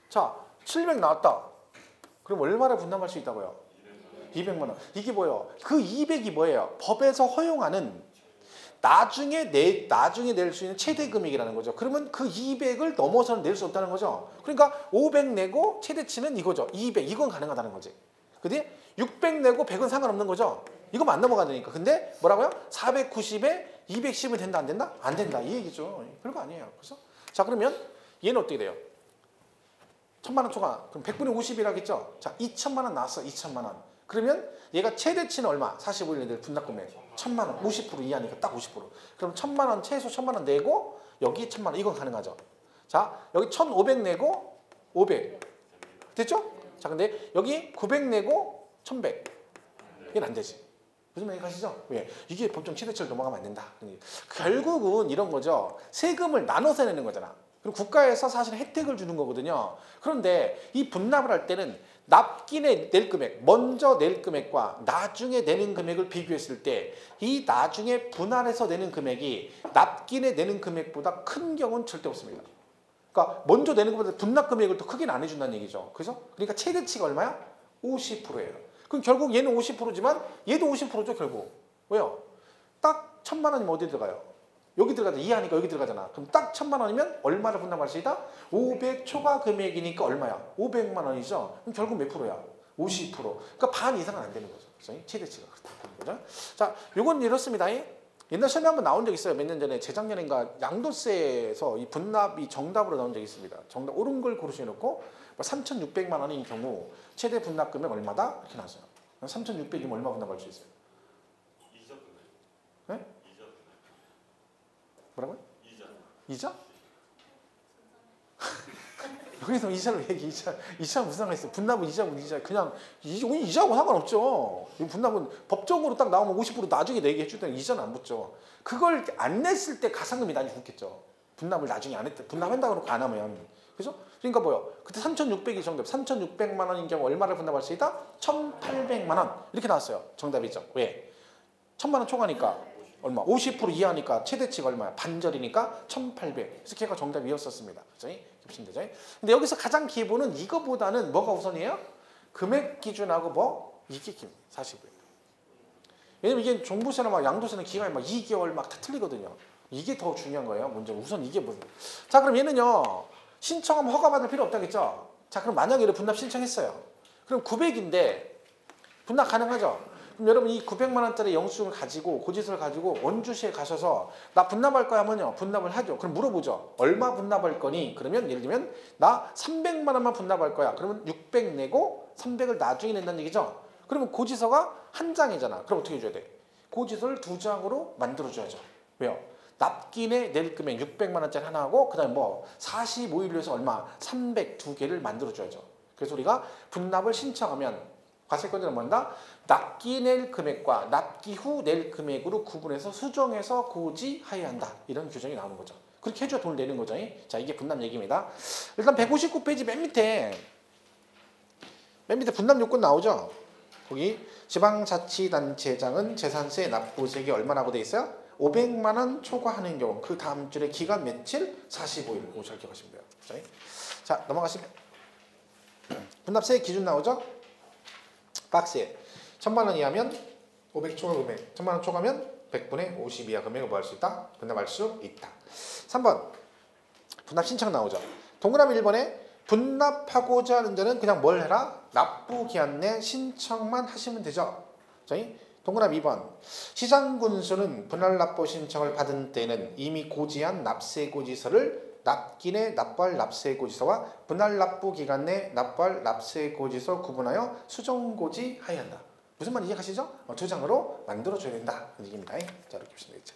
자, 700 나왔다. 그럼 얼마나 분담할 수 있다고요? 200만 원. 이게 뭐예요? 그 200이 뭐예요? 법에서 허용하는 나중에 낼 수 있는 최대 금액이라는 거죠. 그러면 그 200을 넘어서는 낼 수 없다는 거죠. 그러니까 500 내고 최대치는 이거죠. 200 이건 가능하다는 거지. 근데 600 내고 100은 상관없는 거죠. 이거 안 넘어가니까. 근데 뭐라고요? 490에 210은 된다 안 된다? 안 된다 이 얘기죠. 별거 아니에요. 그래서 자 그러면 얘는 어떻게 돼요? 1000만 원 초과. 그럼 100분의 50이라겠죠? 자 2천만 원 나왔어. 2천만 원. 그러면 얘가 최대치는 얼마? 45일 내들 분납금액 1000만 원. 50% 이하니까 딱 50%. 그럼 1000만 원 최소 1000만 원 내고 여기 1000만 원 이건 가능하죠. 자 여기 1500 내고 500 됐죠? 자 근데 여기 900 내고 1100 이건 안 되지. 무슨 말인지 아시죠? 왜? 이게 법정 최대치를 넘어가면 안 된다. 결국은 이런 거죠. 세금을 나눠서 내는 거잖아. 그리고 국가에서 사실 혜택을 주는 거거든요. 그런데 이 분납을 할 때는 납기에 낼 금액, 먼저 낼 금액과 나중에 내는 금액을 비교했을 때 이 나중에 분할해서 내는 금액이 납기에 내는 금액보다 큰 경우는 절대 없습니다. 그러니까 먼저 내는 것보다 분납 금액을 더 크게 안 해준다는 얘기죠. 그죠? 그러니까 최대치가 얼마야? 50%예요. 그럼 결국 얘는 50%지만 얘도 50%죠 결국. 왜요? 딱 1000만 원이면 어디 들어가요? 여기 들어가잖아. 이해하니까 여기 들어가잖아. 그럼 딱 1000만 원이면 얼마를 분납할 수 있다? 500 초과 금액이니까 얼마야? 500만 원이죠. 그럼 결국 몇 프로야? 50%. 그러니까 반 이상은 안 되는 거죠. 그래서 최대치가 그렇다는 거죠. 자, 요건 이렇습니다. 옛날 시험에 한번 나온 적 있어요. 몇 년 전에 재작년인가 양도세에서 이 분납이 정답으로 나온 적이 있습니다. 정답 옳은 걸 고르셔놓고 3,600만 원인 경우 최대 분납 금액 얼마다? 이렇게 나왔어요. 3,600이면 얼마 분납할 수 있어요? 이자 분할. 네? 이자 분할. 뭐라고요? 이자. 이자? 여기서 이자를 얘기 이자 무슨 상관 있어요? 분납은 이자고 이자 그냥 이자하고 상관없죠. 이 분납은 법적으로 딱 나오면 50% 나중에 내게 해줄 때는 이자는 안 붙죠. 그걸 안 냈을 때 가산금이 나중에 붙겠죠. 분납을 나중에 안 했다. 분납한다고 그러고 안 하면. 그죠? 그러니까 뭐요? 그때 3,600이 정답. 3,600만 원인 경우 얼마를 분납할 수 있다? 1,800만 원. 이렇게 나왔어요. 정답이죠. 왜? 1000만 원 초과니까 얼마? 50% 이하니까 최대치가 얼마야? 반절이니까 1,800. 그래서 걔가 정답이었었습니다. 그죠? 되죠? 근데 여기서 가장 기본은 이거보다는 뭐가 우선이에요? 금액 기준하고 뭐? 이게 기본. 40일. 왜냐면 이게 종부세나 막 양도세는 기간이 막 2개월 막 다 틀리거든요. 이게 더 중요한 거예요. 먼저 우선 이게 무슨? 자 그럼 얘는요. 신청하면 허가받을 필요 없다겠죠? 자 그럼 만약에 얘를 분납 신청했어요. 그럼 900인데 분납 가능하죠? 그럼 여러분 이 900만 원짜리 영수증을 가지고 고지서를 가지고 원주시에 가셔서 나 분납할 거야 하면요. 분납을 하죠. 그럼 물어보죠. 얼마 분납할 거니? 그러면 예를 들면 나 300만 원만 분납할 거야. 그러면 600 내고 300을 나중에 낸다는 얘기죠. 그러면 고지서가 한 장이잖아. 그럼 어떻게 해줘야 돼? 고지서를 2장으로 만들어줘야죠. 왜요? 납기에 낼 금액 600만 원짜리 하나 하고 그다음에 뭐 45일로 해서 얼마? 302개를 만들어줘야죠. 그래서 우리가 분납을 신청하면 과세권자는 뭔다? 납기 낼 금액과 납기 후 낼 금액으로 구분해서 수정해서 고지하여야 한다. 이런 규정이 나오는 거죠. 그렇게 해줘야 돈을 내는 거죠. 자, 이게 분납 얘기입니다. 일단 159페이지 맨 밑에 분납 요건 나오죠? 거기 지방자치단체장은 재산세 납부세액이 얼마라고 돼 있어요? 500만 원 초과하는 경우 그 다음 줄에 기간 며칠? 45일. 이거 잘 기억하시면 돼요. 자, 넘어가시면 분납세 기준 나오죠? 박스에 1000만 원 이하면 500 초과 금액 1000만 원 초과면 100분의 50 이하 금액을 뭐 할 수 있다? 분납할 수 있다. 3번 분납 신청 나오죠. 동그라미 1번에 분납하고자 하는 자는 그냥 뭘 해라? 납부기한 내 신청만 하시면 되죠. 저희 동그라미 2번 시장군수는 분할납부 신청을 받은 때는 이미 고지한 납세고지서를 납기내 납부할 납세고지서와 분할납부 기간 내 납부할 납세고지서 구분하여 수정고지하여야 한다. 무슨 말인지 이해가시죠? 두 장으로 만들어줘야 된다. 그 얘기입니다. 자, 이렇게 보시면 되겠죠.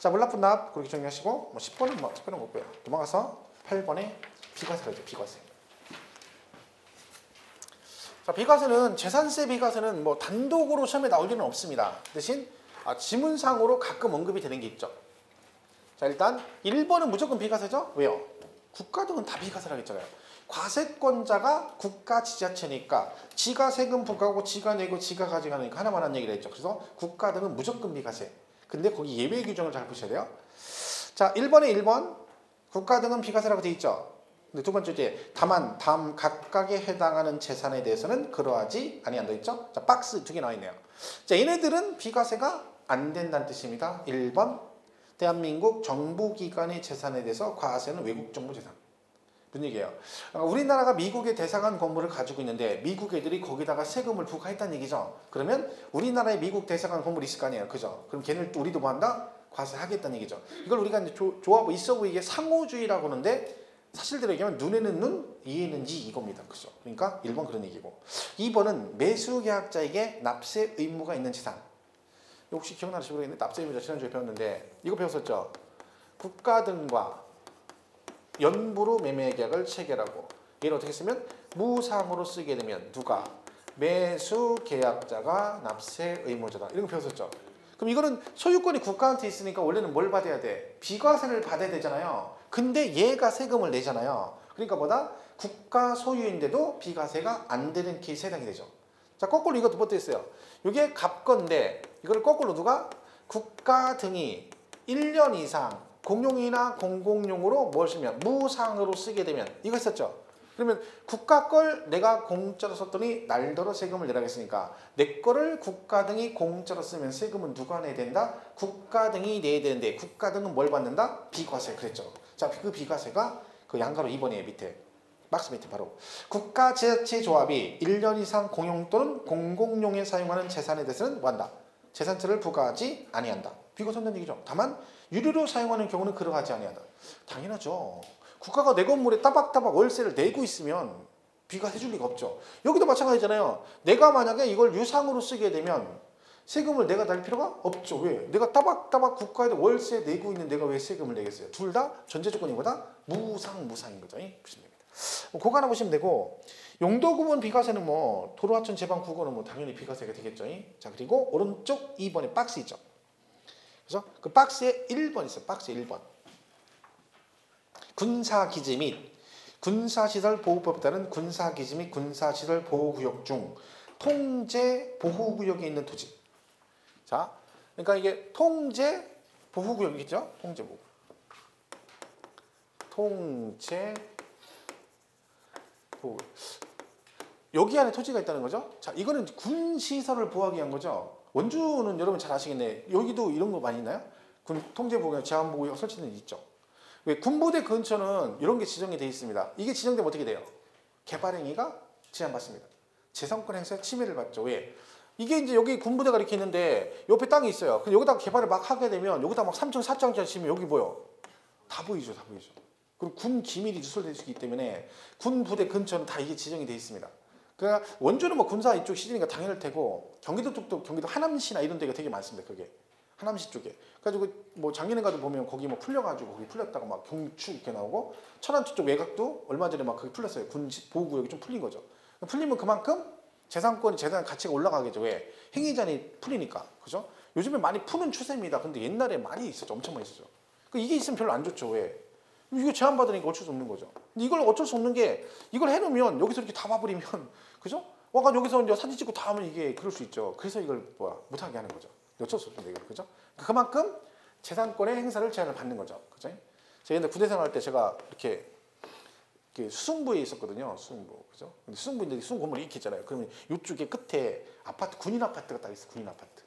자, 물납분납 그렇게 정리하시고 뭐 10번은 뭐 특별한 거 없고요. 넘어가서 8번에 비과세죠. 비과세. 자, 비과세는 재산세 비과세는 뭐 단독으로 시험에 나올 일은 없습니다. 대신 지문상으로 가끔 언급이 되는 게 있죠. 자, 일단 1번은 무조건 비과세죠. 왜요? 국가 등은 다 비과세라고 했잖아요. 과세권자가 국가 지자체니까 지가 세금 부과하고 지가 내고 지가 가져가니까 하나만 한 얘기를 했죠. 그래서 국가 등은 무조건 비과세. 근데 거기 예외 규정을 잘 보셔야 돼요. 자, 1번에 1번 국가 등은 비과세라고 돼 있죠. 근데 두 번째 주제 다만 다음 각각에 해당하는 재산에 대해서는 그러하지 아니한다 있죠. 자, 박스 두 개 나와 있네요. 자, 얘네들은 비과세가 안 된다는 뜻입니다. 1번 대한민국 정부기관의 재산에 대해서 과세는 외국 정부 재산. 무슨 얘기예요? 우리나라가 미국의 대사관 건물을 가지고 있는데 미국 애들이 거기다가 세금을 부과했다는 얘기죠. 그러면 우리나라에 미국 대사관 건물이 있을 거 아니에요. 그죠? 그럼 걔는 우리도 뭐 한다? 과세하겠다는 얘기죠. 이걸 우리가 이제 조합 있어 보이게 상호주의라고 하는데 사실대로 얘기하면 눈에는 눈, 이에는 지 이겁니다. 그죠? 그러니까 1번 그런 얘기고 2번은 매수계약자에게 납세 의무가 있는 재산. 혹시 기억나실지 모르겠는데 납세 의무자 지난주에 배웠는데 이거 배웠었죠. 국가 등과 연부로 매매 계약을 체결하고 얘를 어떻게 쓰면 무상으로 쓰게 되면 누가? 매수 계약자가 납세 의무자다. 이런 거 배웠었죠. 그럼 이거는 소유권이 국가한테 있으니까 원래는 뭘 받아야 돼? 비과세를 받아야 되잖아요. 근데 얘가 세금을 내잖아요. 그러니까 뭐다? 국가 소유인데도 비과세가 안 되는 케이스에 해당이 되죠. 자, 거꾸로 이것도 뭐 있어요? 이게 갑건데 이걸 거꾸로 누가? 국가 등이 1년 이상 공용이나 공공용으로 뭘 쓰면 무상으로 쓰게 되면 이거 했었죠. 그러면 국가 걸 내가 공짜로 썼더니 날더러 세금을 내라겠으니까 내 거를 국가 등이 공짜로 쓰면 세금은 누가 내야 된다? 국가 등이 내야 되는데 국가 등은 뭘 받는다? 비과세 그랬죠. 자, 그 비과세가 그 양가로 2번이에요. 밑에 박스 밑에 바로 국가 지자체 조합이 1년 이상 공용 또는 공공용에 사용하는 재산에 대해서는 뭐한다? 재산세를 부과하지 아니한다. 비과세한다는 얘기죠. 다만 유료로 사용하는 경우는 그러하지 아니한다. 당연하죠. 국가가 내 건물에 따박따박 월세를 내고 있으면 비과세 줄 리가 없죠. 여기도 마찬가지잖아요. 내가 만약에 이걸 유상으로 쓰게 되면 세금을 내가 낼 필요가 없죠. 왜? 내가 따박따박 국가에 월세 내고 있는 내가 왜 세금을 내겠어요? 둘 다 전제 조건이보다 무상인 거죠. 보시면 됩니다. 그거 하나 보시면 되고 용도구분 비과세는 뭐 도로하천 제방 국어는 뭐 당연히 비과세가 되겠죠. 자, 그리고 오른쪽 2번에 박스 있죠. 그래서 그 박스에 1번 있어요. 박스에 1번. 군사기지 및 군사시설 보호법에 따른 군사기지 및 군사시설 보호구역 중 통제 보호구역에 있는 토지. 자, 그러니까 이게 통제 보호구역이겠죠? 통제 보호. 통제 보호. 여기 안에 토지가 있다는 거죠. 자, 이거는 군시설을 보호하기 위한 거죠. 원주는 여러분 잘 아시겠네. 여기도 이런 거 많이 있나요? 군 통제 보호구역, 제한 보호구역 설치는 있죠. 왜 군부대 근처는 이런 게 지정이 되어 있습니다. 이게 지정되면 어떻게 돼요? 개발행위가 제한받습니다. 재산권 행사에 침해를 받죠. 왜? 이게 이제 여기 군부대가 이렇게 있는데 옆에 땅이 있어요. 근데 여기다가 개발을 막 하게 되면 여기다 막 3층, 4층짜리 치면 여기 뭐요? 다 보이죠, 다 보이죠. 그리고 군 기밀이 누설될 수 있기 때문에 군부대 근처는 다 이게 지정이 되어 있습니다. 그러니까 원주는 뭐 군사 이쪽 시즌이니까 당연할 테고 경기도 쪽도 경기도 하남시나 이런 데가 되게 많습니다. 그게 하남시 쪽에. 그래가지고 뭐 작년에 가도 보면 거기 뭐 풀려가지고 거기 풀렸다가 막 경축 이렇게 나오고 천안 쪽 외곽도 얼마 전에 막 그게 풀렸어요. 군 보호구역이 좀 풀린 거죠. 풀리면 그만큼 재산권이 재산 가치가 올라가겠죠. 왜? 행위자니 풀리니까. 그죠? 요즘에 많이 푸는 추세입니다. 근데 옛날에 많이 있었죠. 엄청 많이 있었죠. 이게 있으면 별로 안 좋죠. 왜? 이거 제한받으니까 어쩔 수 없는 거죠. 근데 이걸 어쩔 수 없는 게 이걸 해놓으면 여기서 이렇게 다 봐버리면 그죠? 와가 여기서 이제 사진 찍고 다 하면 이게 그럴 수 있죠. 그래서 이걸 못하게 하는 거죠. 어쩔 수 없습니다. 그죠? 그만큼 재산권의 행사를 제한을 받는 거죠. 그죠? 제가 옛날 군대 생활할 때 제가 이렇게 수승부에 있었거든요. 수승부. 그죠? 근데 수승부인데 수승 건물이 이렇게 있잖아요. 그러면 이쪽에 끝에 아파트, 군인 아파트가 딱 있어요. 군인 아파트.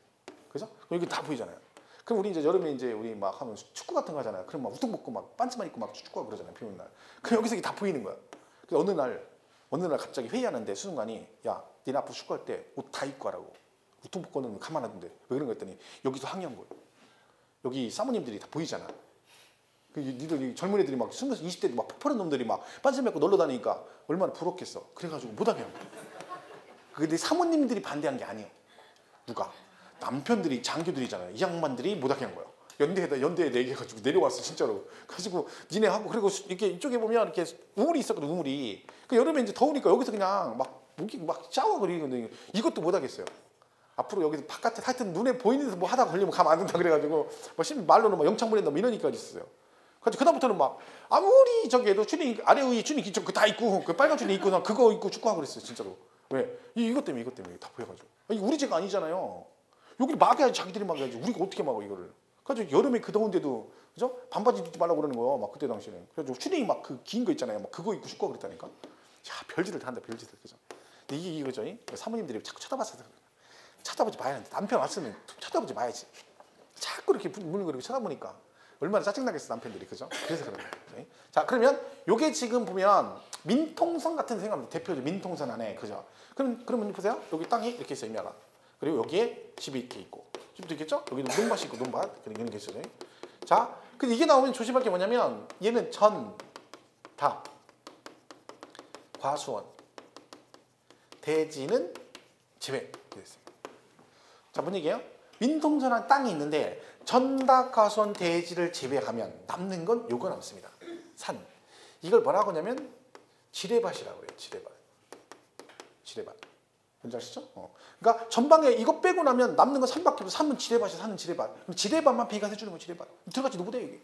그죠? 여기 다 보이잖아요. 그럼 우리 이제 여름에 이제 우리 막 하면 축구 같은 거 하잖아요. 그럼 막 우통 벗고 막 반스만 입고 막 축구하고 그러잖아요. 비 오는 날. 그럼 여기서 이게 다 보이는 거야. 그래서 어느 날 갑자기 회의하는데 수능관이 야, 니네 앞으로 축구할 때 옷 다 입고 하라고. 우통 벗고는 가만 안 둔대. 왜 그런 거 했더니 여기서 항의한 거예요. 여기 사모님들이 다 보이잖아. 니들 젊은 애들이 막 20대 막 폭발한 놈들이 막 반스 입고 놀러 다니니까 얼마나 부럽겠어. 그래가지고 못하게 한 거야. 근데 사모님들이 반대한 게 아니에요. 누가? 남편들이 장교들이잖아요. 이 양반들이 못하게 한 거야. 연대에 내기해가지고 내려왔어 진짜로. 가지고 니네 하고 그리고 이렇게 이쪽에 보면 이렇게 우물이 있었거든. 우물이. 그 여름에 이제 더우니까 여기서 그냥 막 샤워 그리는데 이것도 못하겠어요. 앞으로 여기서 바깥에 하여튼 눈에 보이는 데서 뭐 하다가 걸리면 가면 안 된다 그래가지고 뭐 말로는 막 영창 보낸다 뭐 이런 얘기까지 있었어요. 그래서 그다음부터는 막 아무리 저기 해도 추리 아래 위 추리 기초 그다 입고 그 빨간 추리 입고 나 그거 입고 축구하고 그랬어요 진짜로. 왜? 이것 때문에 다 보여가지고. 아니, 우리 죄가 아니잖아요. 여기를 막아야지 자기들이 막아야지. 우리가 어떻게 막아 이거를. 그래서 여름에 그 더운데도 그죠? 반바지 입지 말라고 그러는 거야. 막 그때 당시에는. 그래서 추리 막 그 긴 거 있잖아요. 막 그거 입고 축구하고 그랬다니까. 야 별짓을 다 한다 별짓을 그죠? 근데 이게 이거죠. 사모님들이 자꾸 쳐다봤어. 쳐다보지 마야 하는데 남편 왔으면 쳐다보지 마야지. 자꾸 이렇게 물그리고 쳐다보니까 얼마나 짜증나겠어 남편들이 그죠? 그래서 그런 거예요. 자 그러면 요게 지금 보면 민통선 같은 생각합니다. 대표적 민통선 안에 그죠? 그러면 보세요. 여기 땅이 이렇게 있어요. 임야가. 그리고 여기에 집이 이렇게 있고 집도 있겠죠? 여기도 논밭이 있고 논밭 그런 게 있어요. 자, 근데 이게 나오면 조심할 게 뭐냐면 얘는 전, 답, 과수원, 대지는 제외. 자, 뭔 얘기예요? 민통선한 땅이 있는데 전답, 과수원, 대지를 제외하면 남는 건 요거 남습니다. 산. 이걸 뭐라고 하냐면 지뢰밭이라고 그래요. 지뢰밭. 뭔지 아시죠? 그러니까 전방에 이거 빼고 나면 남는 건 산밖에 없어. 산은 지뢰밭이 사는 지뢰밭. 그럼 지뢰밭만 비과세 주는 거 지뢰밭. 들어가지 누구 돼 이게?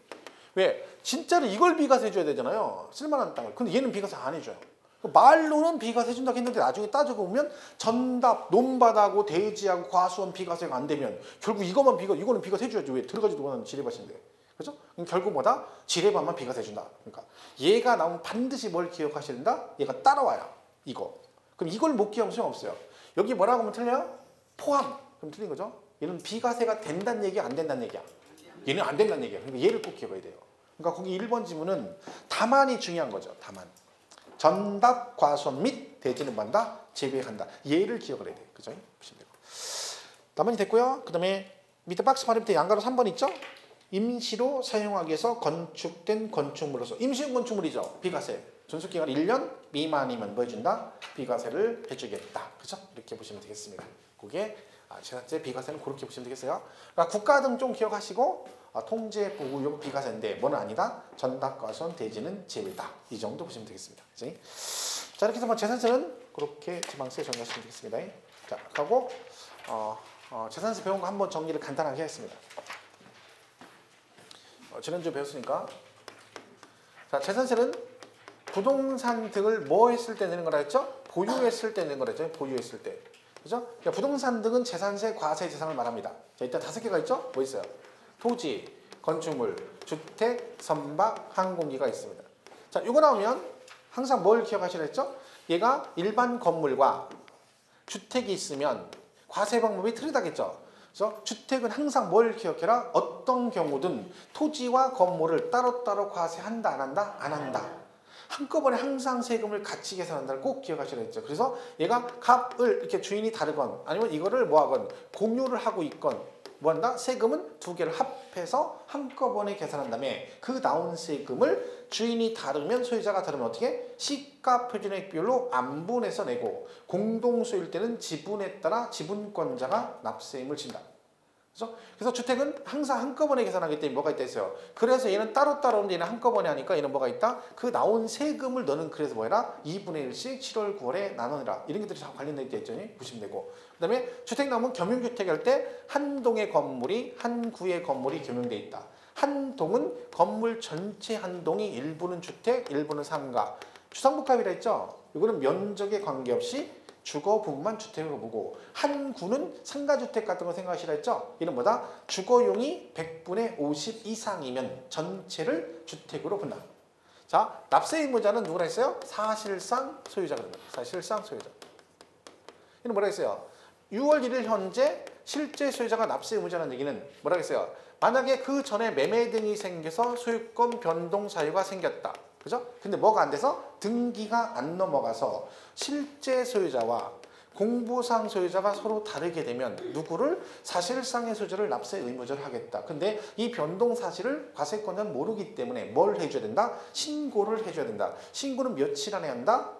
왜? 진짜로 이걸 비과세 줘야 되잖아요. 쓸만한 땅을. 근데 얘는 비과세 안 해줘요. 말로는 비과세 준다고 했는데 나중에 따지고 보면 전답, 논밭하고 대지하고 과수원 비과세가 안 되면 결국 이거는 비과세 해줘야지. 왜? 들어가지도 못하는 지뢰밭인데. 그죠? 그럼 결국 뭐다? 지뢰밭만 비과세 준다. 그러니까 얘가 나오면 반드시 뭘 기억하셔야 된다? 얘가 따라와요. 이거. 그럼 이걸 못 기억하면 소용없어요. 여기 뭐라고 하면 틀려요? 포함. 그럼 틀린 거죠? 얘는 비과세가 된다는 얘기야, 안 된다는 얘기야? 얘는 안 된다는 얘기야. 그러니까 얘를 꼭 기억해야 돼요. 그러니까 거기 1번 지문은 다만이 중요한 거죠. 다만. 전답, 과수원 및 대지는 만다 제외한다. 얘를 기억을 해야 돼요. 그죠? 보시면 되고. 다만이 됐고요. 그 다음에 밑에 박스 바로 밑에 양가로 3번 있죠? 임시로 사용하기 위해서 건축된 건축물로서 임시용 건축물이죠. 비과세. 존속기간 1년 미만이면 뭐 해준다? 비과세를 해주겠다. 그죠? 이렇게 보시면 되겠습니다. 그게 재산세 비과세는 그렇게 보시면 되겠어요. 그러니까 국가 등 좀 기억하시고 통제 보호용 비과세인데 뭐는 아니다. 전답, 과수원, 대지는 제외다. 이 정도 보시면 되겠습니다. 그치? 자 이렇게 해서 뭐 재산세는 그렇게 지방세 정리하시면 되겠습니다. 자 하고 재산세 배운 거 한번 정리를 간단하게 하겠습니다. 지난주에 배웠으니까 자 재산세는 부동산 등을 뭐 했을 때 내는 거라 했죠? 보유했을 때 내는 거라 했죠? 보유했을 때. 그죠? 그러니까 부동산 등은 재산세, 과세 대상을 말합니다. 자, 일단 5개가 있죠? 뭐 있어요? 토지, 건축물, 주택, 선박, 항공기가 있습니다. 자, 이거 나오면 항상 뭘 기억하시라 했죠? 얘가 일반 건물과 주택이 있으면 과세 방법이 틀리다겠죠? 그래서 주택은 항상 뭘 기억해라? 어떤 경우든 토지와 건물을 따로따로 과세한다, 안 한다? 안 한다. 한꺼번에 항상 세금을 같이 계산한다를 꼭 기억하시라 했죠. 그래서 얘가 값을 이렇게 주인이 다르건 아니면 이거를 뭐하건 공유를 하고 있건 뭐한다? 세금은 두 개를 합해서 한꺼번에 계산한 다음에 그 나온 세금을 주인이 다르면 소유자가 다르면 어떻게? 시가 표준액 비율로 안분해서 내고 공동소유일 때는 지분에 따라 지분권자가 납세임을 진다. 그래서 주택은 항상 한꺼번에 계산하기 때문에 뭐가 있다 했어요. 그래서 얘는 따로따로 오는데 얘는 한꺼번에 하니까 얘는 뭐가 있다? 그 나온 세금을 너는 그래서 뭐해라? 2분의 1씩 7월 9월에 나눠내라. 이런 것들이 다 관련돼 있다 했더니 보시면 되고 그 다음에 주택 나오면 겸용주택 할 때 한 동의 건물이 한 구의 건물이 겸용돼 있다. 한 동은 건물 전체 한 동이 일부는 주택, 일부는 상가. 주상복합이라 했죠? 이거는 면적에 관계없이 주거분만 주택으로 보고 한 구는 상가주택 같은 거 생각하시라 했죠? 이는 뭐다? 주거용이 100분의 50 이상이면 전체를 주택으로 본다. 자, 납세 의무자는 누구라 했어요? 사실상 소유자가 됩니다. 사실상 소유자. 이는 뭐라 했어요? 6월 1일 현재 실제 소유자가 납세 의무자라는 얘기는 뭐라겠어요? 만약에 그 전에 매매 등이 생겨서 소유권 변동 사유가 생겼다. 그죠? 근데 뭐가 안 돼서 등기가 안 넘어가서 실제 소유자와 공보상 소유자가 서로 다르게 되면 누구를 사실상의 소유자를 납세 의무자를 하겠다. 근데 이 변동 사실을 과세권자는 모르기 때문에 뭘 해줘야 된다? 신고를 해줘야 된다. 신고는 며칠 안에 한다?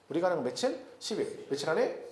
우리가 하는 건 며칠? 10일. 며칠 안에?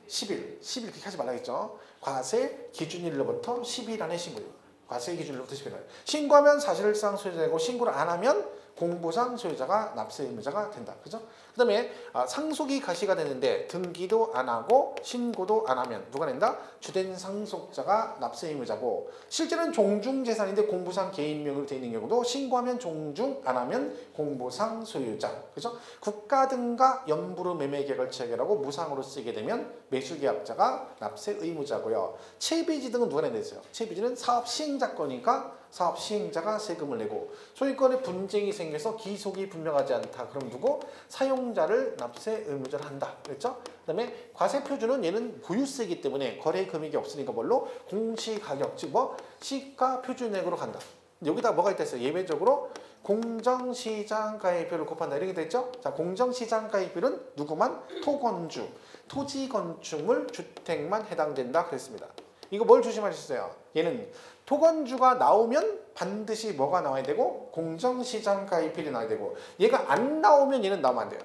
10일. 10일 그렇게 하지 말라겠죠. 과세 기준일로부터 10일 안에 신고해요. 과세 기준일로부터 10일 안에. 신고하면 사실상 소유자이고 신고를 안 하면 공보상 소유자가 납세 의무자가 된다. 그죠? 그 다음에 상속이 가시가 되는데 등기도 안 하고 신고도 안 하면 누가 낸다? 주된 상속자가 납세 의무자고 실제는 종중재산인데 공보상 개인명의로 되어 있는 경우도 신고하면 종중 안 하면 공보상 소유자. 그죠? 국가 등과 연부로 매매계약을 체결하고 무상으로 쓰게 되면 매수계약자가 납세 의무자고요. 채비지 등은 누가 낸다 했어요? 채비지는 사업 시행자 거니까 사업 시행자가 세금을 내고 소유권에 분쟁이 생겨서 기속이 분명하지 않다. 그럼 누구? 사용자를 납세 의무자를 한다. 그랬죠? 그 다음에 과세표준은 얘는 보유세이기 때문에 거래 금액이 없으니까 뭘로? 공시가격, 즉 뭐 시가 표준액으로 간다. 여기다 뭐가 있다 했어요? 예외적으로 공정시장가액비율을 곱한다. 이렇게 됐죠? 자, 공정시장가액비율은 누구만? 토건주, 토지건축물, 주택만 해당된다. 그랬습니다. 이거 뭘 조심하셨어요? 얘는 토건주가 나오면 반드시 뭐가 나와야 되고 공정시장가입비율이 나와야 되고 얘가 안 나오면 얘는 나오면 안 돼요.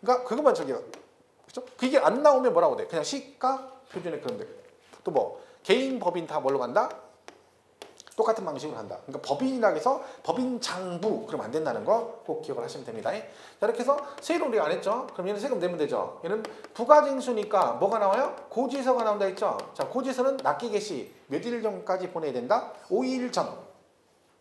그러니까 그것만 저기요. 그죠? 그게 안 나오면 뭐라고 돼? 그냥 시가 표준에 그런 데. 또 뭐 개인 법인 다 뭘로 간다? 똑같은 방식으로 한다. 그러니까 법인이라고 해서 법인 장부 그러면 안 된다는 거 꼭 기억을 하시면 됩니다. 자, 이렇게 해서 세율을 우리가 안 했죠? 그럼 얘는 세금 내면 되죠? 얘는 부가징수니까 뭐가 나와요? 고지서가 나온다 했죠? 자, 고지서는 납기 개시 몇 일 전까지 보내야 된다? 5일 전.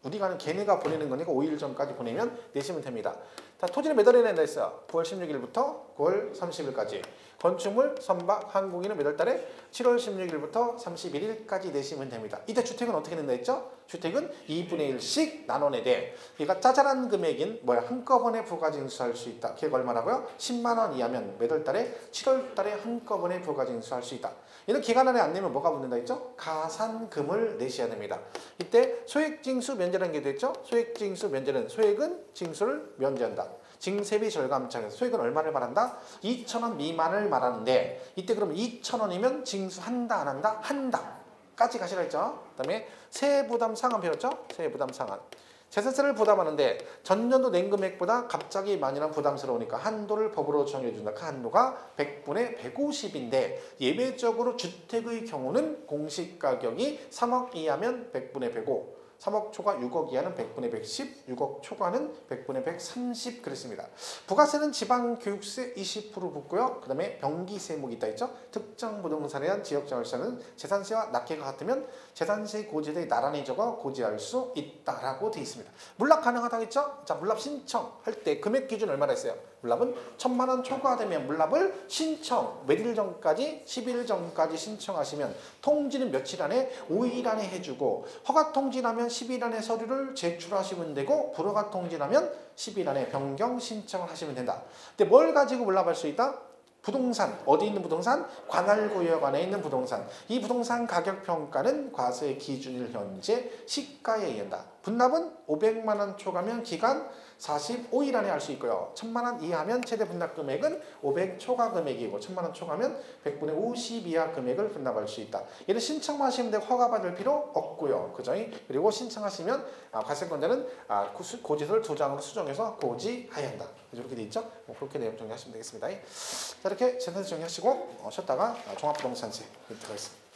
우리가 하는 걔네가 보내는 거니까 5일 전까지 보내면 내시면 됩니다. 자, 토지는 몇 월에 낸다 했어요? 9월 16일부터 9월 30일까지. 건축물, 선박, 항공기는 몇 월 달에? 7월 16일부터 31일까지 내시면 됩니다. 이때 주택은 어떻게 낸다 했죠? 주택은 2분의 1씩 나눠내 돼. 얘가 짜잘한 금액인 뭐야? 한꺼번에 부가징수할 수 있다. 걔가 얼마라고요? 10만 원 이하면 몇 월 달에? 7월 달에 한꺼번에 부가징수할 수 있다. 얘는 기간 안에 안 내면 뭐가 붙는다 했죠? 가산금을 내셔야 됩니다. 이때 소액징수 면제라는 게 됐죠? 소액징수 면제는 소액은 징수를 면제한다. 징세비 절감차에서 소액은 얼마를 말한다? 2,000원 미만을 말하는데 이때 그러면 2,000원이면 징수한다 안 한다? 한다. 까지 가시라 했죠? 그 다음에 세부담 상한 배웠죠? 세부담 상한. 재산세를 부담하는데 전년도 낸 금액보다 갑자기 많이 나면 부담스러우니까 한도를 법으로 정해준다. 그 한도가 100분의 150인데 예외적으로 주택의 경우는 공시가격이 3억 이하면 100분의 105, 3억 초과 6억 이하는 100분의 110, 6억 초과는 100분의 130 그랬습니다. 부가세는 지방교육세 20% 붙고요. 그 다음에 병기세목이 있다 했죠. 특정 부동산에 대한 지역자율세는 재산세와 납계가 같으면 재산세 고지대에 나란히 적어 고지할 수 있다라고 되어 있습니다. 물납 가능하다고 했죠. 자, 물납 신청할 때 금액 기준 얼마나 했어요? 물납은 1,000만 원 초과되면 물납을 신청 몇 일 전까지? 10일 전까지 신청하시면 통지는 며칠 안에? 5일 안에 해주고 허가 통지나면 10일 안에 서류를 제출하시면 되고 불허가 통지나면 10일 안에 변경 신청을 하시면 된다. 근데 뭘 가지고 물납할 수 있다? 부동산, 어디 있는 부동산? 관할구역 안에 있는 부동산. 이 부동산 가격 평가는 과세 기준일 현재 시가에 의한다. 분납은 500만 원 초과면 기간 45일 안에 할 수 있고요. 1,000만 원 이하면 최대 분납 금액은 500 초과 금액이고 1,000만 원 초과면 100분의 50 이하 금액을 분납할 수 있다. 얘는 신청하시면 되고 허가받을 필요 없고요. 그죠? 그리고 신청하시면 과세권자는 고지서를 2장으로 수정해서 고지해야 한다. 이렇게 돼 있죠? 그렇게 내용 정리하시면 되겠습니다. 자, 이렇게 재산세 정리하시고 쉬었다가 종합부동산세 들어가겠습니다.